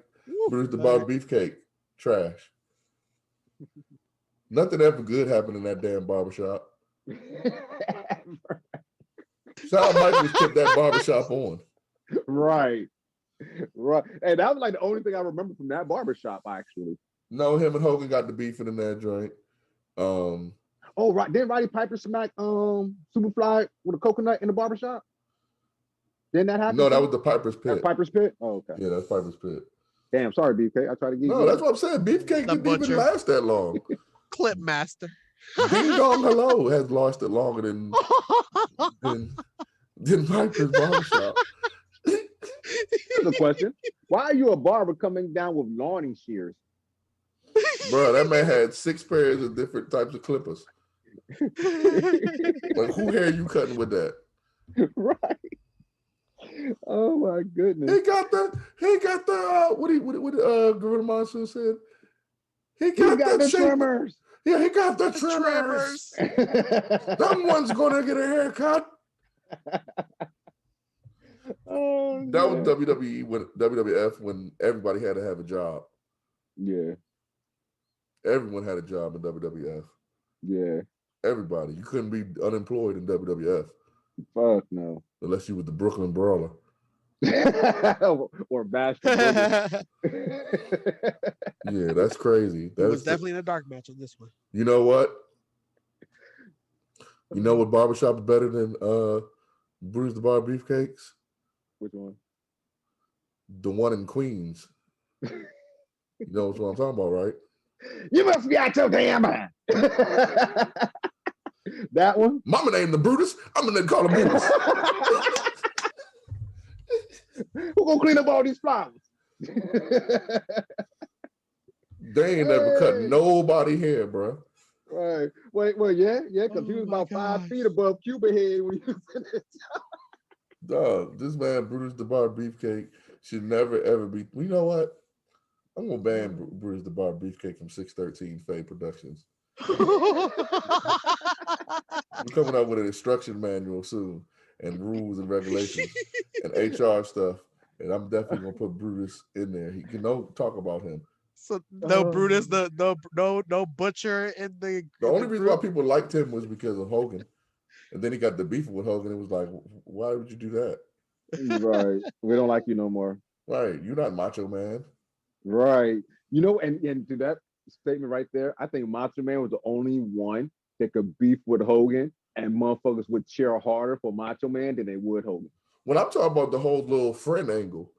Bruce the Barber Beefcake. Trash. Nothing ever good happened in that damn barbershop. Shawn Michaels put that barbershop on. Right. And that was like the only thing I remember from that barbershop, actually. No, him and Hogan got the beefing in that joint. Oh, right. Didn't Roddy Piper smack Superfly with a coconut in the barbershop? Didn't that happen? No, that was the Piper's Pit. That's Piper's Pit? Oh, okay. Yeah, that's Piper's Pit. Damn, sorry, Beefcake. I tried to get you. No, that's what I'm saying. Beefcake didn't even last that long. Clip master. Ding Dong Hello has lost it longer than Piper's barbershop. Here's a question. Why are you a barber coming down with lawning shears? Bro, that man had 6 pairs of different types of clippers. Like, who hair you cutting with that? Right. Oh my goodness. He got the what Gorilla Monsoon said? He got the trimmers. Yeah, he got the trimmers. Someone's gonna get a haircut. Oh, that was WWE when WWF when everybody had to have a job. Yeah. Everyone had a job in WWF. Yeah. Everybody. You couldn't be unemployed in WWF. Fuck no. Unless you were the Brooklyn Brawler. Or Bastion. Yeah, that's crazy. It was definitely in a dark match on this one. You know what? You know what barbershop is better than Bruce the Bar Beefcakes? Which one? The one in Queens. You know what I'm talking about, right? You must be out your damn mind. That one? Mama named the Brutus. I'm gonna call him Brutus. Who gonna clean up all these flowers? They ain't never cut nobody hair, bro. Right. Well, yeah, because he was about 5 feet above Cuba head when he was in the job. Dog, this man Brutus the Bar Beefcake should never ever be. You know what? I'm gonna ban Brutus the Bar Beefcake from 613 Faye Productions. We're coming out with an instruction manual soon, and rules and regulations and HR stuff. And I'm definitely gonna put Brutus in there. He can talk about him. So no Brutus, no butcher in the. The only reason why people liked him was because of Hogan. And then he got the beef with Hogan. It was like, why would you do that? Right. We don't like you no more. Right. You're not Macho Man. Right. And to that statement right there, I think Macho Man was the only one that could beef with Hogan, and motherfuckers would cheer harder for Macho Man than they would Hogan. When I'm talking about the whole little friend angle,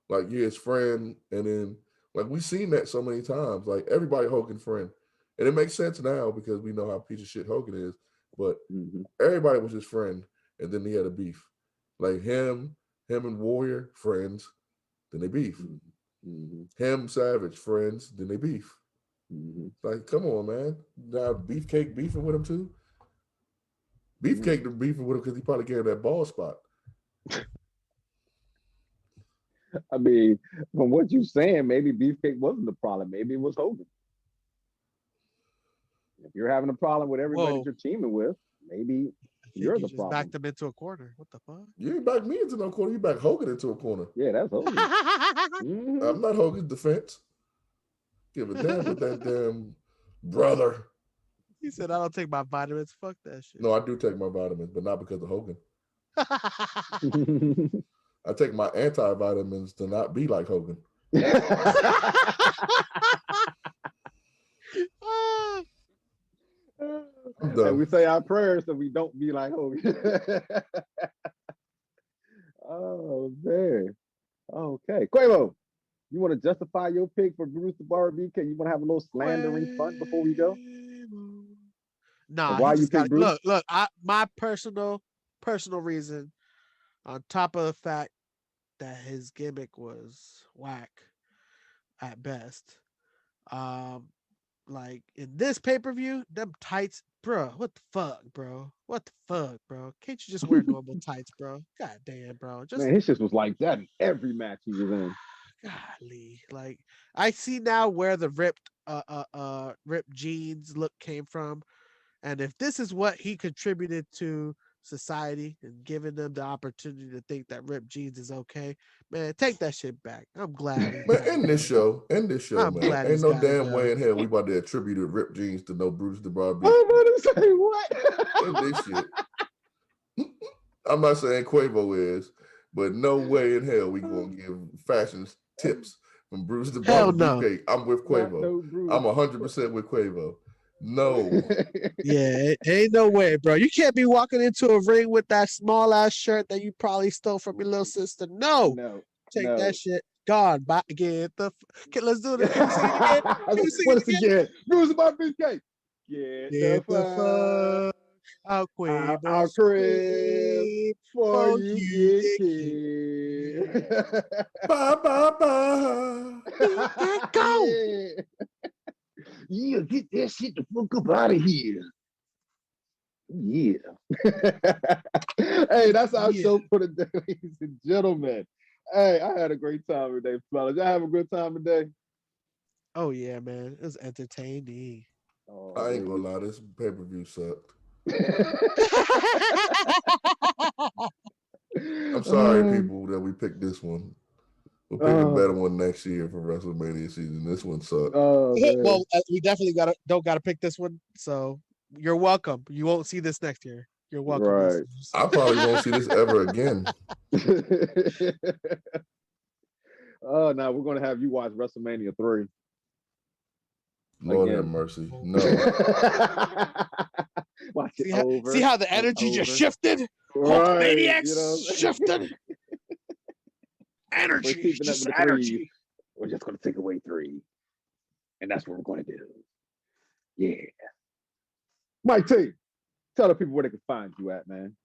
like you're his friend, and then like we've seen that so many times. Like everybody Hogan friend. And it makes sense now because we know how piece of shit Hogan is. But everybody was his friend, and then he had a beef. Like him and Warrior friends, then they beef. Him Savage friends, then they beef. Like, come on, man. Now Beefcake beefing with him too. Beefcake beefing with him because he probably gave him that ball spot. I mean, from what you're saying, maybe Beefcake wasn't the problem. Maybe it was Hogan. If you're having a problem with everybody that you're teaming with, maybe you're the problem. Backed him into a corner. What the fuck? You ain't back me into no corner. You back Hogan into a corner. Yeah, that's Hogan. I'm not Hogan's defense. Give a damn with that damn brother. He said, I don't take my vitamins. Fuck that shit. No, I do take my vitamins, but not because of Hogan. I take my antivitamins to not be like Hogan. And we say our prayers so we don't be like Hogan. Oh, man. Okay. Quavo, you want to justify your pick for Bruce the Barber BK? You want to have a little slandering fun before we go? Nah, why you pick Bruce? Look, my personal reason, on top of the fact that his gimmick was whack at best. Like in this pay-per-view, them tights, bro. What the fuck, bro? What the fuck, bro? Can't you just wear normal tights, bro? God damn, bro. Man, his shit was like that in every match he was in. Golly, like I see now where the ripped jeans look came from, and if this is what he contributed to society and giving them the opportunity to think that ripped jeans is okay, man, take that shit back. I'm glad. Man, end this show, man. Glad Ain't no damn way in hell we about to attribute ripped jeans to no Bruce the Barber. I'm about to say what? End this shit. I'm not saying Quavo is, but no way in hell we gonna give fashion tips from Bruce the Barber. No. I'm with Quavo. No, I'm 100% with Quavo. No. Yeah, ain't no way, bro. You can't be walking into a ring with that small ass shirt that you probably stole from your little sister. No. Take that shit. God, get the. Let's do it. Once again, Bruce the Barber BK. Get the fuck out our crib for you get killed. Bye, bye, bye. Go. Yeah, get that shit the fuck up out of here. Yeah. Hey, that's our show for the day, ladies and gentlemen. Hey, I had a great time today, fellas. Y'all have a good time today? Oh, yeah, man. It was entertaining. Oh, I ain't gonna lie, this pay-per-view sucked. I'm sorry, people, that we picked this one. We'll pick a better one next year for WrestleMania season. This one sucked. Well, we definitely don't gotta pick this one. So you're welcome. You won't see this next year. You're welcome. Right. I probably won't see this ever again. Oh, now we're gonna have you watch WrestleMania 3. Lord have mercy. No. Watch it over. See how the energy just shifted? Right, Maniacs shifted. Energy. Just energy. We're just gonna take away 3. And that's what we're gonna do. Yeah. Mike T, tell the people where they can find you at, man.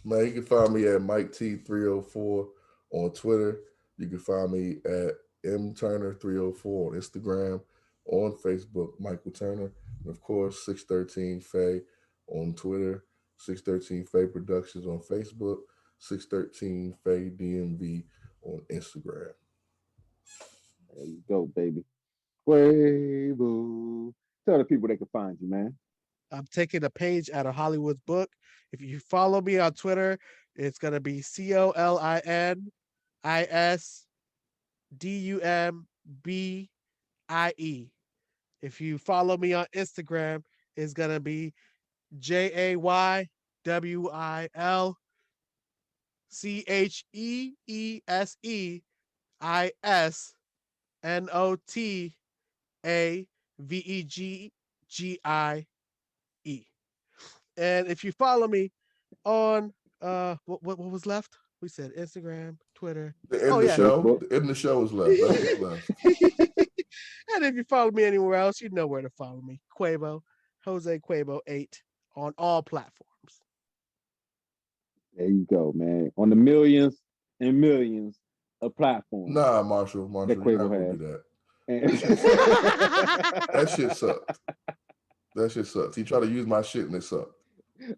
Man, you can find me at Mike T304 on Twitter. You can find me at mturner304 on Instagram, on Facebook, Michael Turner, and of course 613 Faye on Twitter, 613 Faye Productions on Facebook, 613 Faye DMV on Instagram. There you go, baby. Quavo. Tell the people they can find you, man. I'm taking a page out of Hollywood's book. If you follow me on Twitter, it's gonna be COLINISDUMBIE. If you follow me on Instagram, it's gonna be JAY WILCHEESESEIAVEGGIE. And if you follow me on what was left? We said Instagram, Twitter. The end Oh of the yeah. show. Facebook. The end of the show is left. That's what's left. And if you follow me anywhere else, you know where to follow me. Quabo, Jose Quabo 8 on all platforms. There you go, man. On the millions and millions of platforms Nah, Marshall, that you're not Quavo gonna has. do that. And That shit sucked. That shit sucks. He tried to use my shit and it sucked.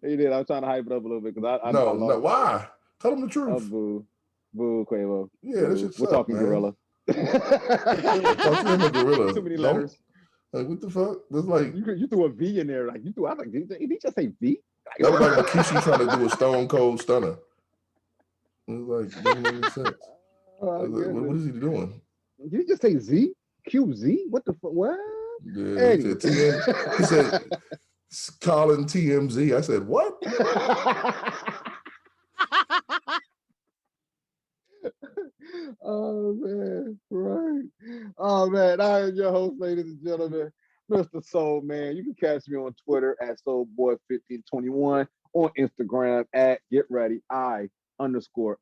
he did. I was trying to hype it up a little bit because I No, lost. why? Tell him the truth. Boo. Boo, Quavo. Yeah, Boo. that shit We're sucked, talking man. gorilla. Talk to him a gorilla. Too many Don't- letters. Like, what the fuck? That's like You threw a V in there. Like you threw. I was like, did he just say V? that was like Rikishi trying to do a Stone Cold Stunner. It was like doesn't make any sense. Oh, Like, what is he doing? Did he just say Z? QZ? What the fuck? What? Yeah, he said TM. He said calling TMZ. I said what? Oh man, right. Oh man, I am your host, ladies and gentlemen, Mr. Soul Man. You can catch me on Twitter at SoulBoy1521, on Instagram at Get Ready I_am_soar,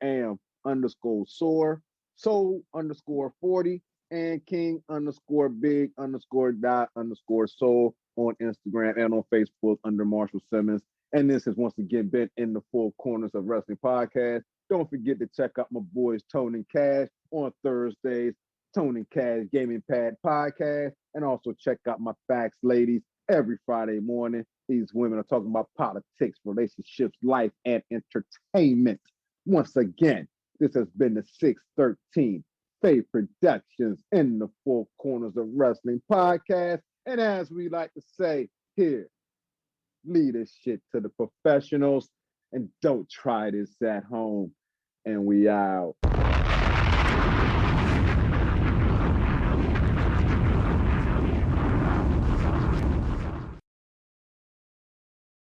Soul_40, and King_big_dot_soul on Instagram and on Facebook under Marshall Simmons. And this has once again been in the Four Corners of Wrestling podcast. Don't forget to check out my boys Tone and Cash on Thursdays, Tone and Cash Gaming Pad Podcast, and also check out my Facts Ladies every Friday morning. These women are talking about politics, relationships, life, and entertainment. Once again, this has been the 613 Faye Productions in the Four Corners of Wrestling podcast. And as we like to say here, leave this shit to the professionals and don't try this at home. And we out.